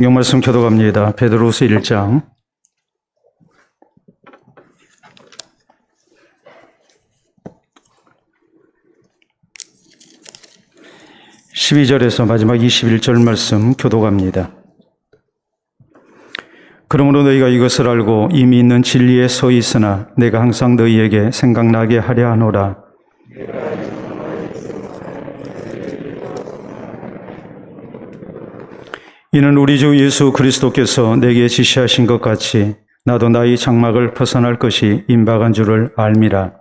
성경 말씀 교독합니다. 베드로후서 1장 12절에서 마지막 21절 말씀 교독합니다. 그러므로 너희가 이것을 알고 이미 있는 진리에 서 있으나 내가 항상 너희에게 생각나게 하려 하노라. 이는 우리 주 예수 그리스도께서 내게 지시하신 것 같이 나도 나의 장막을 벗어날 것이 임박한 줄을 알미라.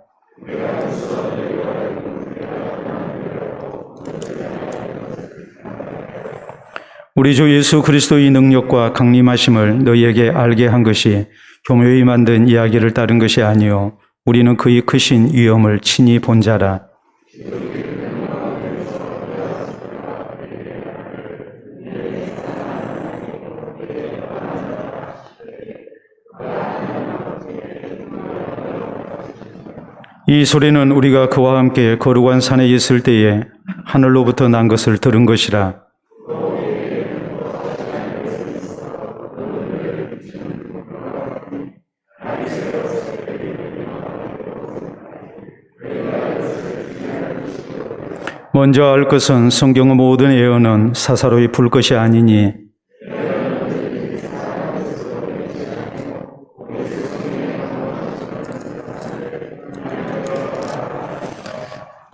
우리 주 예수 그리스도의 능력과 강림하심을 너희에게 알게 한 것이 교묘히 만든 이야기를 따른 것이 아니요 우리는 그의 크신 위엄을 친히 본 자라. 이 소리는 우리가 그와 함께 거룩한 산에 있을 때에 하늘로부터 난 것을 들은 것이라. 먼저 알 것은 성경의 모든 예언은 사사로이 풀 것이 아니니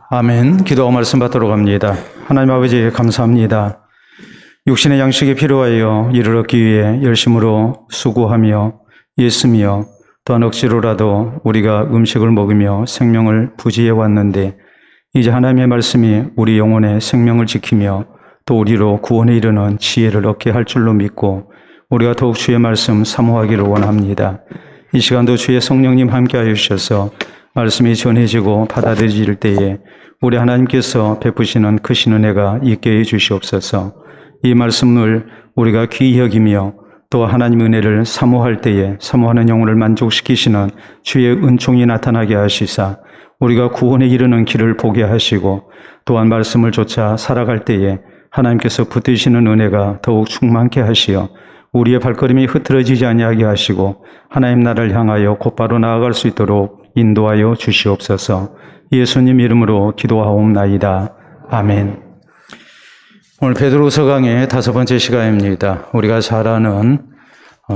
아멘. 기도하고 말씀 받도록 합니다. 하나님 아버지 감사합니다. 육신의 양식이 필요하여 이를 얻기 위해 열심으로 수고하며 애쓰며 또한 억지로라도 우리가 음식을 먹으며 생명을 부지해 왔는데 이제 하나님의 말씀이 우리 영혼의 생명을 지키며 또 우리로 구원에 이르는 지혜를 얻게 할 줄로 믿고 우리가 더욱 주의 말씀 사모하기를 원합니다. 이 시간도 주의 성령님 함께하여 주셔서 말씀이 전해지고 받아들여질 때에 우리 하나님께서 베푸시는 크신 은혜가 있게 해 주시옵소서. 이 말씀을 우리가 귀히 여기며 또 하나님 은혜를 사모할 때에 사모하는 영혼을 만족시키시는 주의 은총이 나타나게 하시사 우리가 구원에 이르는 길을 보게 하시고 또한 말씀을 좇아 살아갈 때에 하나님께서 붙드시는 은혜가 더욱 충만케 하시어 우리의 발걸음이 흐트러지지 아니하게 하시고 하나님 나라를 향하여 곧바로 나아갈 수 있도록 인도하여 주시옵소서. 예수님 이름으로 기도하옵나이다. 아멘. 오늘 베드로후서 강의 5번째 시간입니다. 우리가 잘 아는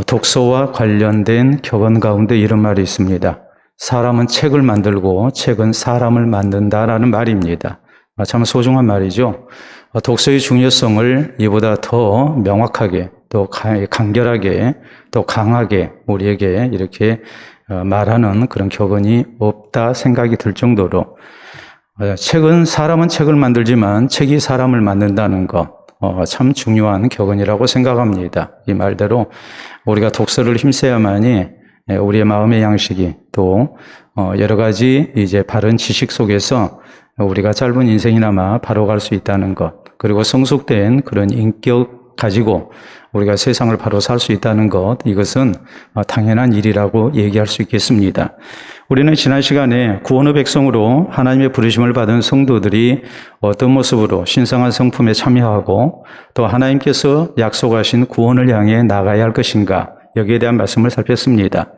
독서와 관련된 격언 가운데 이런 말이 있습니다. 사람은 책을 만들고 책은 사람을 만든다라는 말입니다. 참 소중한 말이죠. 독서의 중요성을 이보다 더 명확하게 또 간결하게 또 강하게 우리에게 이렇게 말하는 그런 격언이 없다 생각이 들 정도로 사람은 책을 만들지만 책이 사람을 만든다는 것 참 중요한 격언이라고 생각합니다. 이 말대로 우리가 독서를 힘써야만이 우리의 마음의 양식이 또 여러 가지 이제 바른 지식 속에서 우리가 짧은 인생이나마 바로 갈 수 있다는 것, 그리고 성숙된 그런 인격 가지고 우리가 세상을 바로 살 수 있다는 것, 이것은 당연한 일이라고 얘기할 수 있겠습니다. 우리는 지난 시간에 구원의 백성으로 하나님의 부르심을 받은 성도들이 어떤 모습으로 신성한 성품에 참여하고 또 하나님께서 약속하신 구원을 향해 나가야 할 것인가, 여기에 대한 말씀을 살폈습니다.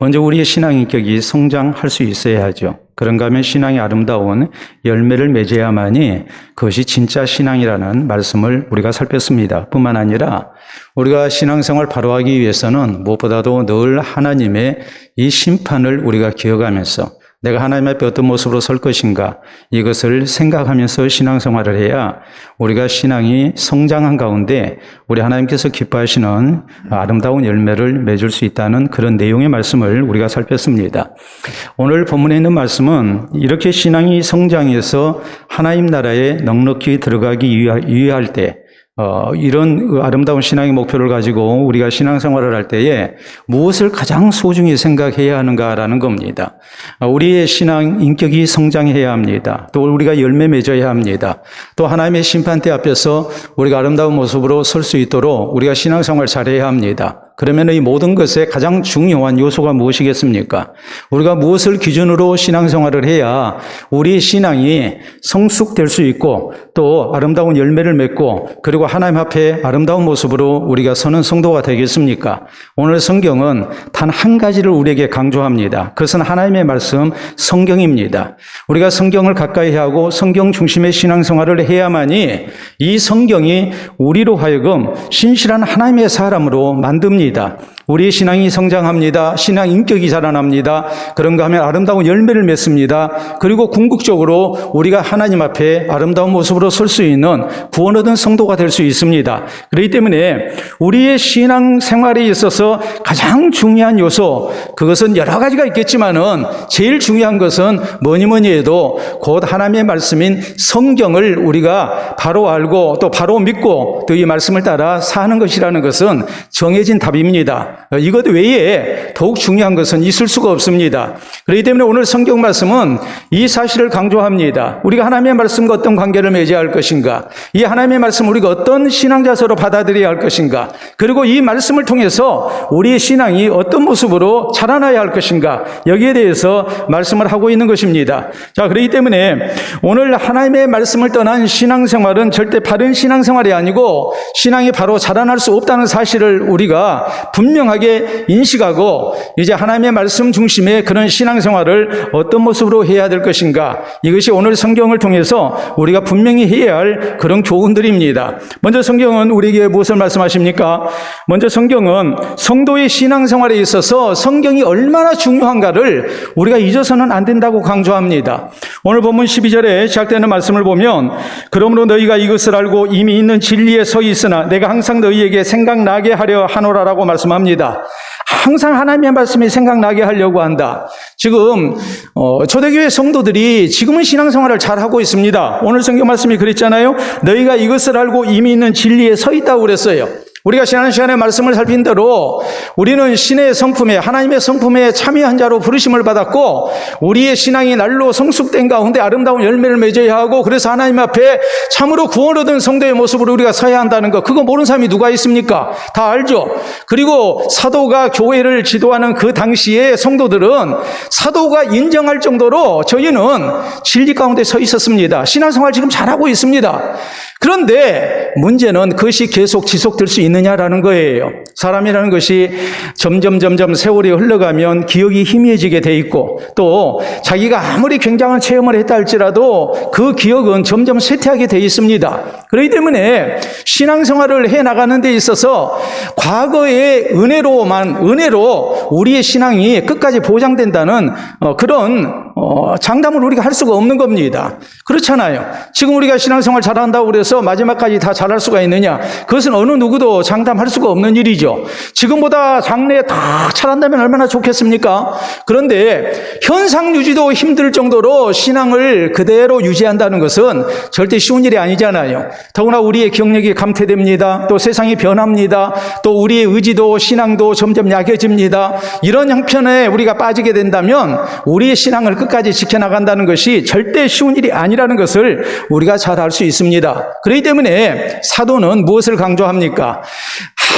먼저 우리의 신앙 인격이 성장할 수 있어야 하죠. 그런가 하면 신앙이 아름다운 열매를 맺어야만이 그것이 진짜 신앙이라는 말씀을 우리가 살폈습니다. 뿐만 아니라 우리가 신앙생활 바로 하기 위해서는 무엇보다도 늘 하나님의 이 심판을 우리가 기억하면서 내가 하나님 앞에 어떤 모습으로 설 것인가, 이것을 생각하면서 신앙생활을 해야 우리가 신앙이 성장한 가운데 우리 하나님께서 기뻐하시는 아름다운 열매를 맺을 수 있다는 그런 내용의 말씀을 우리가 살폈습니다. 오늘 본문에 있는 말씀은 이렇게 신앙이 성장해서 하나님 나라에 넉넉히 들어가기 위할 때 이런 아름다운 신앙의 목표를 가지고 우리가 신앙생활을 할 때에 무엇을 가장 소중히 생각해야 하는가라는 겁니다. 우리의 신앙 인격이 성장해야 합니다. 또 우리가 열매 맺어야 합니다. 또 하나님의 심판대 앞에서 우리가 아름다운 모습으로 설 수 있도록 우리가 신앙생활 잘해야 합니다. 그러면 이 모든 것의 가장 중요한 요소가 무엇이겠습니까? 우리가 무엇을 기준으로 신앙생활을 해야 우리 신앙이 성숙될 수 있고 또 아름다운 열매를 맺고 그리고 하나님 앞에 아름다운 모습으로 우리가 서는 성도가 되겠습니까? 오늘 성경은 단 한 가지를 우리에게 강조합니다. 그것은 하나님의 말씀 성경입니다. 우리가 성경을 가까이 하고 성경 중심의 신앙생활을 해야만이 이 성경이 우리로 하여금 신실한 하나님의 사람으로 만듭니다. 우리의 신앙이 성장합니다. 신앙 인격이 자라납니다. 그런가 하면 아름다운 열매를 맺습니다. 그리고 궁극적으로 우리가 하나님 앞에 아름다운 모습으로 설 수 있는 구원 얻은 성도가 될 수 있습니다. 그렇기 때문에 우리의 신앙 생활에 있어서 가장 중요한 요소, 그것은 여러 가지가 있겠지만은 제일 중요한 것은 뭐니 해도 곧 하나님의 말씀인 성경을 우리가 바로 알고 또 바로 믿고 또 이 말씀을 따라 사는 것이라는 것은 정해진 답입니다. 이것 외에 더욱 중요한 것은 있을 수가 없습니다. 그렇기 때문에 오늘 성경 말씀은 이 사실을 강조합니다. 우리가 하나님의 말씀과 어떤 관계를 맺어야 할 것인가, 이 하나님의 말씀 우리가 어떤 신앙자세로 받아들여야 할 것인가, 그리고 이 말씀을 통해서 우리의 신앙이 어떤 모습으로 자라나야 할 것인가, 여기에 대해서 말씀을 하고 있는 것입니다. 자, 그렇기 때문에 오늘 하나님의 말씀을 떠난 신앙생활은 절대 바른 신앙생활이 아니고 신앙이 바로 자라날 수 없다는 사실을 우리가 분명하게 인식하고 이제 하나님의 말씀 중심의 그런 신앙생활을 어떤 모습으로 해야 될 것인가, 이것이 오늘 성경을 통해서 우리가 분명히 해야 할 그런 교훈들입니다. 먼저 성경은 우리에게 무엇을 말씀하십니까? 먼저 성경은 성도의 신앙생활에 있어서 성경이 얼마나 중요한가를 우리가 잊어서는 안 된다고 강조합니다. 오늘 본문 12절에 시작되는 말씀을 보면, 그러므로 너희가 이것을 알고 이미 있는 진리에 서 있으나 내가 항상 너희에게 생각나게 하려 하노라라고 말씀합니다. 항상 하나님의 말씀이 생각나게 하려고 한다. 지금 초대교회 성도들이 지금은 신앙생활을 잘하고 있습니다. 오늘 성경 말씀이 그랬잖아요. 너희가 이것을 알고 이미 있는 진리에 서 있다고 그랬어요. 우리가 지난 시간에 말씀을 살핀 대로 우리는 신의 성품에, 하나님의 성품에 참여한 자로 부르심을 받았고 우리의 신앙이 날로 성숙된 가운데 아름다운 열매를 맺어야 하고, 그래서 하나님 앞에 참으로 구원 얻은 성도의 모습으로 우리가 서야 한다는 것, 그거 모르는 사람이 누가 있습니까? 다 알죠. 그리고 사도가 교회를 지도하는 그 당시에 성도들은 사도가 인정할 정도로 저희는 진리 가운데 서 있었습니다. 신앙생활 지금 잘하고 있습니다. 그런데 문제는 그것이 계속 지속될 수 있느냐라는 거예요. 사람이라는 것이 점점 세월이 흘러가면 기억이 희미해지게 돼 있고, 또 자기가 아무리 굉장한 체험을 했다 할지라도 그 기억은 점점 쇠퇴하게 돼 있습니다. 그렇기 때문에 신앙생활을 해나가는 데 있어서 과거의 은혜로 우리의 신앙이 끝까지 보장된다는 그런 장담을 우리가 할 수가 없는 겁니다. 그렇잖아요. 지금 우리가 신앙생활 잘한다고 그래서 마지막까지 다 잘할 수가 있느냐? 그것은 어느 누구도 장담할 수가 없는 일이죠. 지금보다 장래에 다 잘한다면 얼마나 좋겠습니까? 그런데 현상 유지도 힘들 정도로 신앙을 그대로 유지한다는 것은 절대 쉬운 일이 아니잖아요. 더구나 우리의 경력이 감퇴됩니다. 또 세상이 변합니다. 또 우리의 의지도 신앙도 점점 약해집니다. 이런 형편에 우리가 빠지게 된다면 우리의 신앙을 끝까지 지켜나간다는 것이 절대 쉬운 일이 아니라는 것을 우리가 잘 알 수 있습니다. 그렇기 때문에 사도는 무엇을 강조합니까?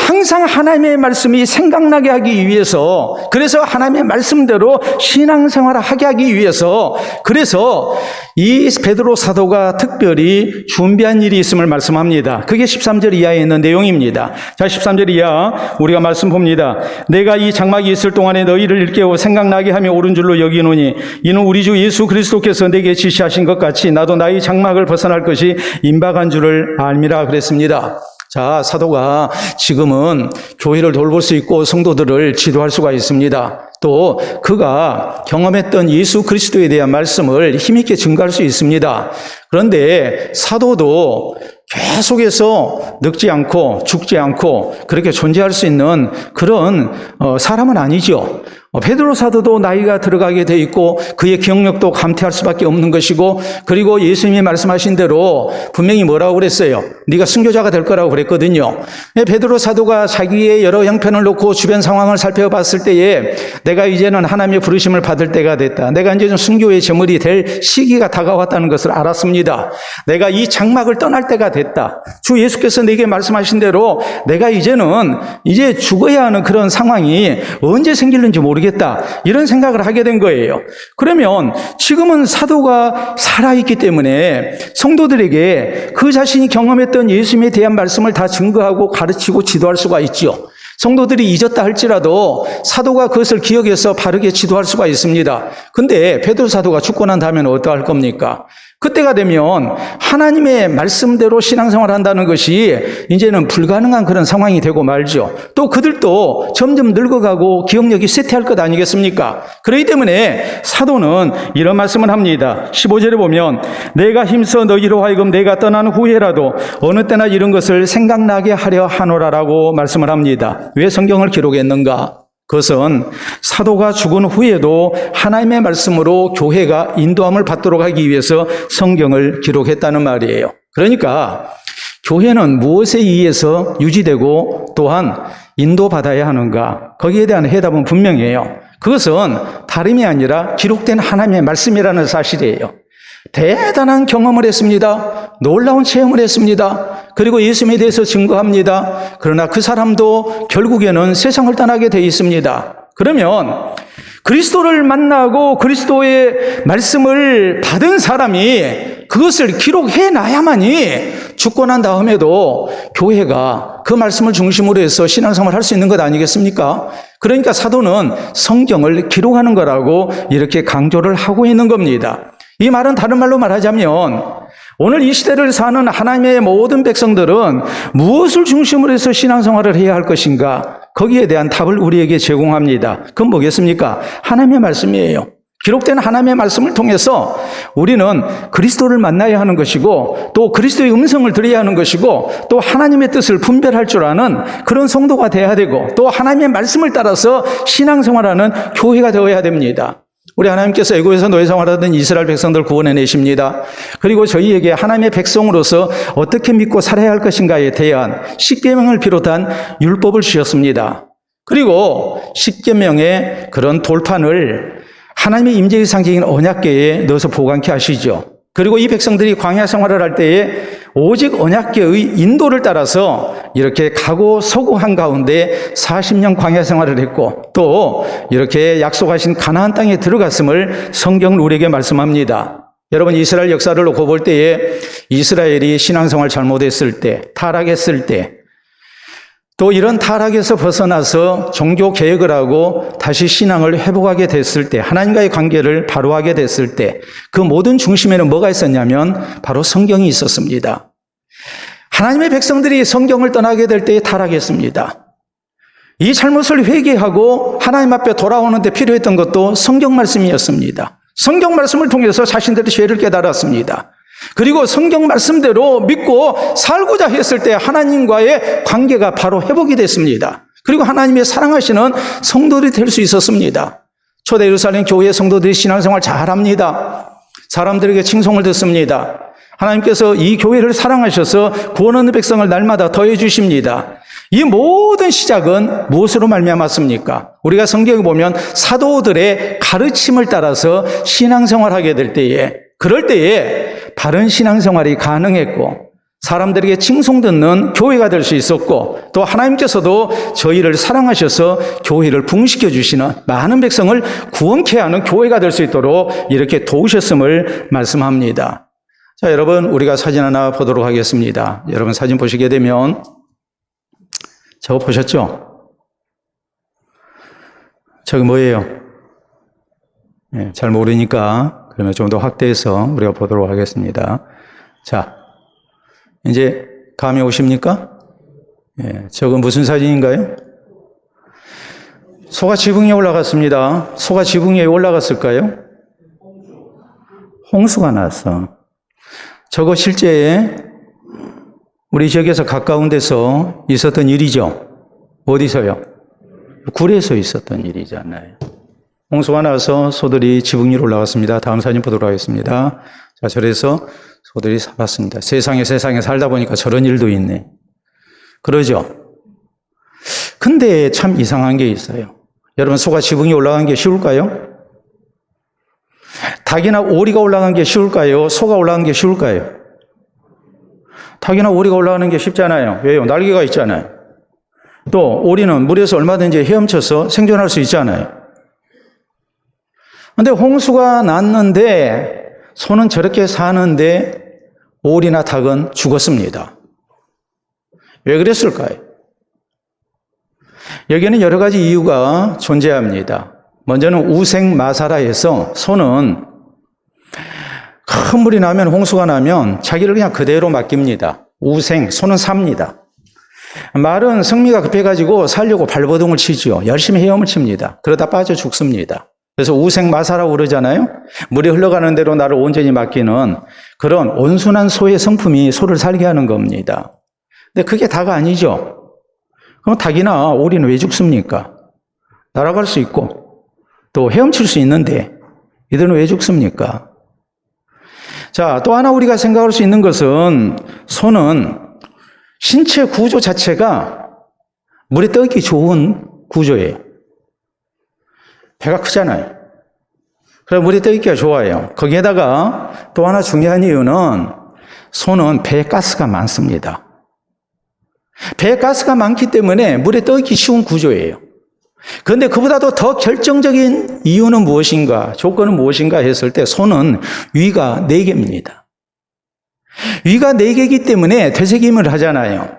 항상 하나님의 말씀이 생각나게 하기 위해서, 그래서 하나님의 말씀대로 신앙생활을 하게 하기 위해서, 그래서 이 베드로 사도가 특별히 준비한 일이 있음을 말씀합니다. 그게 13절 이하에 있는 내용입니다. 자, 13절 이하 우리가 말씀 봅니다. 내가 이 장막이 있을 동안에 너희를 일깨워 생각나게 하며 옳은 줄로 여기노니 이는 우리 주 예수 그리스도께서 내게 지시하신 것 같이 나도 나의 장막을 벗어날 것이 임박한 줄을 알미라 그랬습니다. 자, 사도가 지금은 교회를 돌볼 수 있고 성도들을 지도할 수가 있습니다. 또 그가 경험했던 예수 그리스도에 대한 말씀을 힘있게 증거할 수 있습니다. 그런데 사도도 계속해서 늙지 않고 죽지 않고 그렇게 존재할 수 있는 그런 사람은 아니죠. 베드로 사도도 나이가 들어가게 돼 있고 그의 기억력도 감퇴할 수밖에 없는 것이고, 그리고 예수님이 말씀하신 대로 분명히 뭐라고 그랬어요? 네가 순교자가 될 거라고 그랬거든요. 베드로 사도가 자기의 여러 형편을 놓고 주변 상황을 살펴봤을 때에 내가 이제는 하나님의 부르심을 받을 때가 됐다, 내가 이제는 순교의 제물이 될 시기가 다가왔다는 것을 알았습니다. 내가 이 장막을 떠날 때가 됐다. 주 예수께서 내게 말씀하신 대로 내가 이제는 이제 죽어야 하는 그런 상황이 언제 생길는지 모르겠다, 이런 생각을 하게 된 거예요. 그러면 지금은 사도가 살아있기 때문에 성도들에게 그 자신이 경험했던 예수님에 대한 말씀을 다 증거하고 가르치고 지도할 수가 있죠. 성도들이 잊었다 할지라도 사도가 그것을 기억해서 바르게 지도할 수가 있습니다. 근데 베드로 사도가 죽고 난 다음에는 어떠할 겁니까? 그때가 되면 하나님의 말씀대로 신앙생활을 한다는 것이 이제는 불가능한 그런 상황이 되고 말죠. 또 그들도 점점 늙어가고 기억력이 쇠퇴할 것 아니겠습니까? 그렇기 때문에 사도는 이런 말씀을 합니다. 15절에 보면 내가 힘써 너희로 하여금 내가 떠난 후에라도 어느 때나 이런 것을 생각나게 하려 하노라라고 말씀을 합니다. 왜 성경을 기록했는가? 그것은 사도가 죽은 후에도 하나님의 말씀으로 교회가 인도함을 받도록 하기 위해서 성경을 기록했다는 말이에요. 그러니까 교회는 무엇에 의해서 유지되고 또한 인도받아야 하는가? 거기에 대한 해답은 분명해요. 그것은 다름이 아니라 기록된 하나님의 말씀이라는 사실이에요. 대단한 경험을 했습니다. 놀라운 체험을 했습니다. 그리고 예수님에 대해서 증거합니다. 그러나 그 사람도 결국에는 세상을 떠나게 돼 있습니다. 그러면 그리스도를 만나고 그리스도의 말씀을 받은 사람이 그것을 기록해 놔야만이 죽고 난 다음에도 교회가 그 말씀을 중심으로 해서 신앙생활을 할 수 있는 것 아니겠습니까? 그러니까 사도는 성경을 기록하는 거라고 이렇게 강조를 하고 있는 겁니다. 이 말은 다른 말로 말하자면 오늘 이 시대를 사는 하나님의 모든 백성들은 무엇을 중심으로 해서 신앙생활을 해야 할 것인가? 거기에 대한 답을 우리에게 제공합니다. 그건 뭐겠습니까? 하나님의 말씀이에요. 기록된 하나님의 말씀을 통해서 우리는 그리스도를 만나야 하는 것이고 또 그리스도의 음성을 들어야 하는 것이고 또 하나님의 뜻을 분별할 줄 아는 그런 성도가 되어야 되고 또 하나님의 말씀을 따라서 신앙생활하는 교회가 되어야 됩니다. 우리 하나님께서 애굽에서 노예 생활하던 이스라엘 백성들 구원해 내십니다. 그리고 저희에게 하나님의 백성으로서 어떻게 믿고 살아야 할 것인가에 대한 십계명을 비롯한 율법을 주셨습니다. 그리고 십계명의 그런 돌판을 하나님의 임재의 상징인 언약궤에 넣어서 보관케 하시죠. 그리고 이 백성들이 광야 생활을 할 때에 오직 언약궤의 인도를 따라서 이렇게 가고 서고 한 가운데 40년 광야 생활을 했고 또 이렇게 약속하신 가나안 땅에 들어갔음을 성경은 우리에게 말씀합니다. 여러분, 이스라엘 역사를 놓고 볼 때에 이스라엘이 신앙생활 잘못했을 때, 타락했을 때, 또 이런 타락에서 벗어나서 종교 개혁을 하고 다시 신앙을 회복하게 됐을 때, 하나님과의 관계를 바로 하게 됐을 때 그 모든 중심에는 뭐가 있었냐면 바로 성경이 있었습니다. 하나님의 백성들이 성경을 떠나게 될 때에 타락했습니다. 이 잘못을 회개하고 하나님 앞에 돌아오는 데 필요했던 것도 성경 말씀이었습니다. 성경 말씀을 통해서 자신들의 죄를 깨달았습니다. 그리고 성경 말씀대로 믿고 살고자 했을 때 하나님과의 관계가 바로 회복이 됐습니다. 그리고 하나님의 사랑하시는 성도들이 될 수 있었습니다. 초대 예루살렘 교회 성도들이 신앙생활 잘합니다. 사람들에게 칭송을 듣습니다. 하나님께서 이 교회를 사랑하셔서 구원 얻는 백성을 날마다 더해 주십니다. 이 모든 시작은 무엇으로 말미암았습니까? 우리가 성경에 보면 사도들의 가르침을 따라서 신앙생활하게 될 때에, 그럴 때에 바른 신앙생활이 가능했고 사람들에게 칭송듣는 교회가 될 수 있었고 또 하나님께서도 저희를 사랑하셔서 교회를 부흥시켜 주시는 많은 백성을 구원케 하는 교회가 될 수 있도록 이렇게 도우셨음을 말씀합니다. 자, 여러분, 우리가 사진 하나 보도록 하겠습니다. 여러분 사진 보시게 되면 저거 보셨죠? 저거 뭐예요? 네, 잘 모르니까 그러면 좀 더 확대해서 우리가 보도록 하겠습니다. 자, 이제 감이 오십니까? 예, 저건 무슨 사진인가요? 소가 지붕 위에 올라갔습니다. 소가 지붕 위에 올라갔을까요? 홍수가 났어. 저거 실제 우리 지역에서 가까운 데서 있었던 일이죠. 어디서요? 굴에서 있었던 일이잖아요. 홍수가 나서 소들이 지붕 위로 올라갔습니다. 다음 사진 보도록 하겠습니다. 자, 저래서 소들이 살았습니다. 세상에 살다 보니까 저런 일도 있네. 그러죠? 근데 참 이상한 게 있어요. 여러분, 소가 지붕에 올라간 게 쉬울까요? 닭이나 오리가 올라간 게 쉬울까요? 소가 올라간 게 쉬울까요? 닭이나 오리가 올라가는 게 쉽잖아요. 왜요? 날개가 있잖아요. 또 오리는 물에서 얼마든지 헤엄쳐서 생존할 수 있잖아요. 근데 홍수가 났는데 소는 저렇게 사는데 오리나 닭은 죽었습니다. 왜 그랬을까요? 여기에는 여러 가지 이유가 존재합니다. 먼저는 우생마사라에서 소는 큰 물이 나면, 홍수가 나면 자기를 그냥 그대로 맡깁니다. 소는 삽니다. 말은 성미가 급해가지고 살려고 발버둥을 치죠. 열심히 헤엄을 칩니다. 그러다 빠져 죽습니다. 그래서 우생마사라고 그러잖아요. 물이 흘러가는 대로 나를 온전히 맡기는 그런 온순한 소의 성품이 소를 살게 하는 겁니다. 근데 그게 다가 아니죠. 그럼 닭이나 오리는 왜 죽습니까? 날아갈 수 있고 또 헤엄칠 수 있는데 이들은 왜 죽습니까? 자, 또 하나 우리가 생각할 수 있는 것은 소는 신체 구조 자체가 물에 떠있기 좋은 구조예요. 배가 크잖아요. 그래서 물에 떠있기가 좋아요. 거기에다가 또 하나 중요한 이유는 소는 배에 가스가 많습니다. 배에 가스가 많기 때문에 물에 떠있기 쉬운 구조예요. 그런데 그보다도 더 결정적인 이유는 무엇인가, 조건은 무엇인가 했을 때 소는 위가 4개입니다. 위가 4개이기 때문에 되새김을 하잖아요.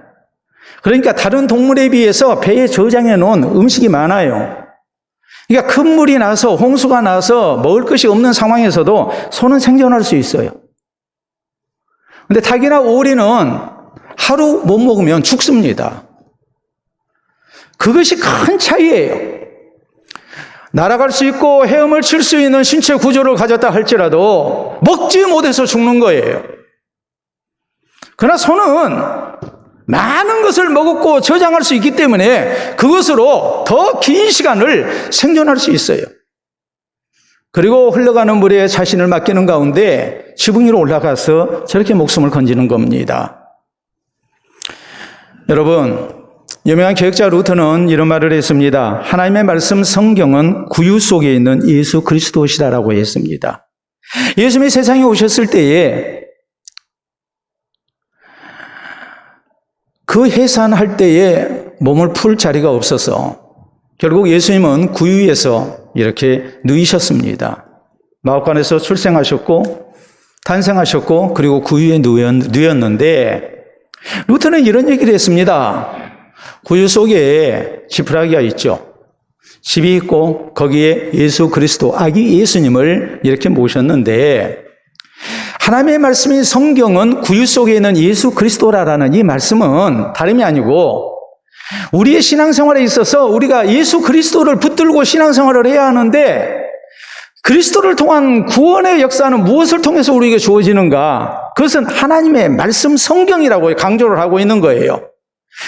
그러니까 다른 동물에 비해서 배에 저장해 놓은 음식이 많아요. 그러니까 큰 물이 나서 홍수가 나서 먹을 것이 없는 상황에서도 소는 생존할 수 있어요. 그런데 닭이나 오리는 하루 못 먹으면 죽습니다. 그것이 큰 차이예요. 날아갈 수 있고 헤엄을 칠 수 있는 신체 구조를 가졌다 할지라도 먹지 못해서 죽는 거예요. 그러나 소는 많은 것을 먹었고 저장할 수 있기 때문에 그것으로 더 긴 시간을 생존할 수 있어요. 그리고 흘러가는 물에 자신을 맡기는 가운데 지붕 위로 올라가서 저렇게 목숨을 건지는 겁니다. 여러분, 유명한 개혁자 루터는 이런 말을 했습니다. 하나님의 말씀 성경은 구유 속에 있는 예수 그리스도시다라고 했습니다. 예수님이 세상에 오셨을 때에 그 해산할 때에 몸을 풀 자리가 없어서 결국 예수님은 구유에서 이렇게 누이셨습니다. 마옥관에서 출생하셨고 탄생하셨고 그리고 구유에 누였는데 루터는 이런 얘기를 했습니다. 구유 속에 지푸라기가 있죠. 집이 있고 거기에 예수 그리스도 아기 예수님을 이렇게 모셨는데 하나님의 말씀인 성경은 구유 속에 있는 예수 그리스도라는 이 말씀은 다름이 아니고 우리의 신앙생활에 있어서 우리가 예수 그리스도를 붙들고 신앙생활을 해야 하는데 그리스도를 통한 구원의 역사는 무엇을 통해서 우리에게 주어지는가? 그것은 하나님의 말씀 성경이라고 강조를 하고 있는 거예요.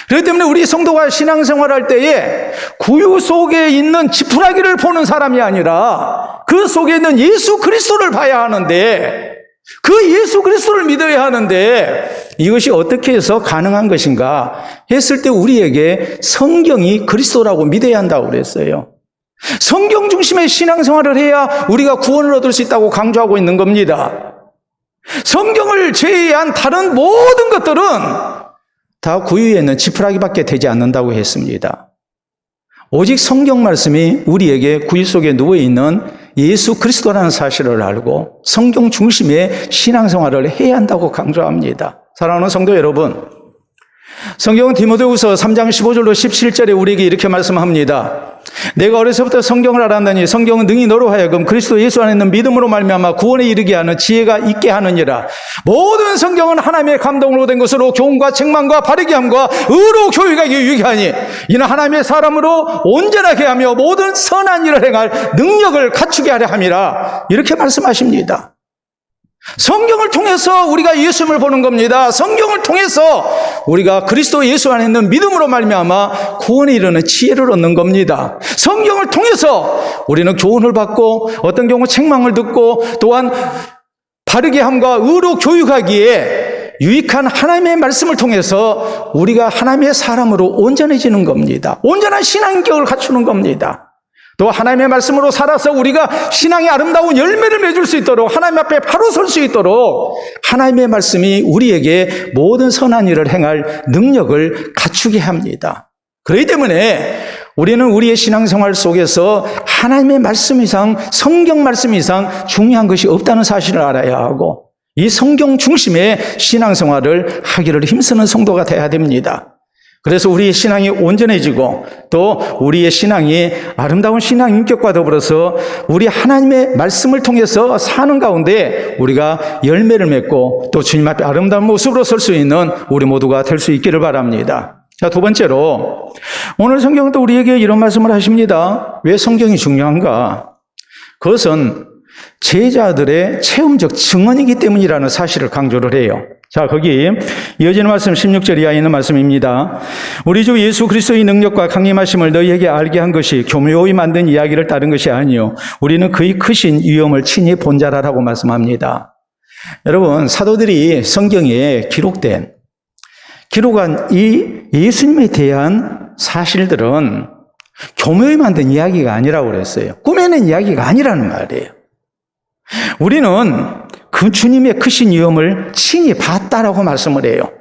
그렇기 때문에 우리 성도가 신앙생활할 때에 구유 속에 있는 지푸라기를 보는 사람이 아니라 그 속에 있는 예수 그리스도를 봐야 하는데 그 예수 그리스도를 믿어야 하는데 이것이 어떻게 해서 가능한 것인가 했을 때 우리에게 성경이 그리스도라고 믿어야 한다고 그랬어요. 성경 중심의 신앙생활을 해야 우리가 구원을 얻을 수 있다고 강조하고 있는 겁니다. 성경을 제외한 다른 모든 것들은 다 구유에 있는 지푸라기밖에 되지 않는다고 했습니다. 오직 성경 말씀이 우리에게 구유 속에 누워있는 예수 그리스도라는 사실을 알고 성경 중심의 신앙생활을 해야 한다고 강조합니다. 사랑하는 성도 여러분, 성경은 디모데후서 3장 15절로 17절에 우리에게 이렇게 말씀합니다. 내가 어려서부터 성경을 알았느니 성경은 능히 너로 하여금 그리스도 예수 안에 있는 믿음으로 말미암아 구원에 이르게 하는 지혜가 있게 하느니라. 모든 성경은 하나님의 감동으로 된 것으로 교훈과 책망과 바르게 함과 의로 교육하기 유익하니 이는 하나님의 사람으로 온전하게 하며 모든 선한 일을 행할 능력을 갖추게 하려 함이라. 이렇게 말씀하십니다. 성경을 통해서 우리가 예수님을 보는 겁니다. 성경을 통해서 우리가 그리스도 예수 안에 있는 믿음으로 말미암아 구원에 이르는 지혜를 얻는 겁니다. 성경을 통해서 우리는 교훈을 받고 어떤 경우 책망을 듣고 또한 바르게 함과 의로 교육하기에 유익한 하나님의 말씀을 통해서 우리가 하나님의 사람으로 온전해지는 겁니다. 온전한 신앙격을 갖추는 겁니다. 또 하나님의 말씀으로 살아서 우리가 신앙의 아름다운 열매를 맺을 수 있도록 하나님 앞에 바로 설 수 있도록 하나님의 말씀이 우리에게 모든 선한 일을 행할 능력을 갖추게 합니다. 그렇기 때문에 우리는 우리의 신앙생활 속에서 하나님의 말씀 이상, 성경 말씀 이상 중요한 것이 없다는 사실을 알아야 하고 이 성경 중심의 신앙생활을 하기를 힘쓰는 성도가 돼야 됩니다. 그래서 우리의 신앙이 온전해지고 또 우리의 신앙이 아름다운 신앙 인격과 더불어서 우리 하나님의 말씀을 통해서 사는 가운데 우리가 열매를 맺고 또 주님 앞에 아름다운 모습으로 설 수 있는 우리 모두가 될 수 있기를 바랍니다. 자, 두 번째로 오늘 성경은 또 우리에게 이런 말씀을 하십니다. 왜 성경이 중요한가? 그것은 제자들의 체험적 증언이기 때문이라는 사실을 강조를 해요. 자, 거기 이어지는 말씀 16절 이하에 있는 말씀입니다. 우리 주 예수 그리스도의 능력과 강림하심을 너희에게 알게 한 것이 교묘히 만든 이야기를 따른 것이 아니요 우리는 그의 크신 위엄을 친히 본 자라라고 말씀합니다. 여러분, 사도들이 성경에 기록한 이 예수님에 대한 사실들은 교묘히 만든 이야기가 아니라고 그랬어요. 꾸며낸 이야기가 아니라는 말이에요. 우리는 그 주님의 크신 위엄을 친히 봤다라고 말씀을 해요.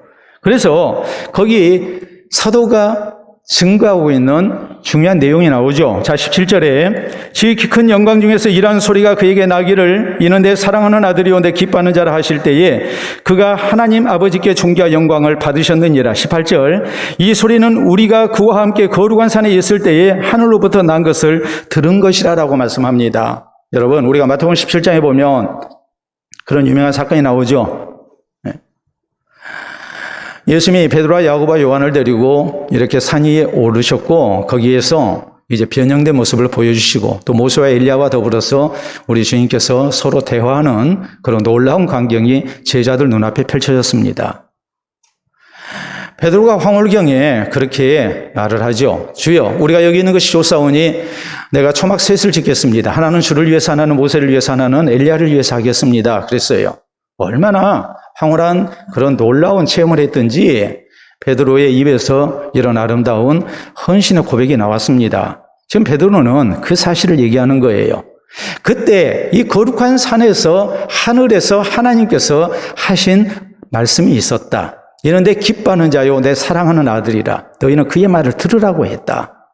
그래서 거기 사도가 증거하고 있는 중요한 내용이 나오죠. 자, 17절에 지극히 큰 영광 중에서 이러한 소리가 그에게 나기를 이는 내 사랑하는 아들이요 내 기뻐하는 자라 하실 때에 그가 하나님 아버지께 존귀와 영광을 받으셨느니라. 18절 이 소리는 우리가 그와 함께 거룩한 산에 있을 때에 하늘로부터 난 것을 들은 것이라라고 말씀합니다. 여러분, 우리가 마태복음 17장에 보면 그런 유명한 사건이 나오죠. 예수님이 베드로와 야고보와 요한을 데리고 이렇게 산 위에 오르셨고 거기에서 이제 변형된 모습을 보여주시고 또 모세와 엘리야와 더불어서 우리 주님께서 서로 대화하는 그런 놀라운 광경이 제자들 눈앞에 펼쳐졌습니다. 베드로가 황홀경에 그렇게 말을 하죠. 주여, 우리가 여기 있는 것이 좋사오니 내가 초막 셋을 짓겠습니다. 하나는 주를 위해서, 하나는 모세를 위해서, 하나는 엘리야를 위해서 하겠습니다. 그랬어요. 얼마나 황홀한 그런 놀라운 체험을 했든지 베드로의 입에서 이런 아름다운 헌신의 고백이 나왔습니다. 지금 베드로는 그 사실을 얘기하는 거예요. 그때 이 거룩한 산에서 하늘에서 하나님께서 하신 말씀이 있었다. 이는 내 기뻐하는 자요 내 사랑하는 아들이라. 너희는 그의 말을 들으라고 했다.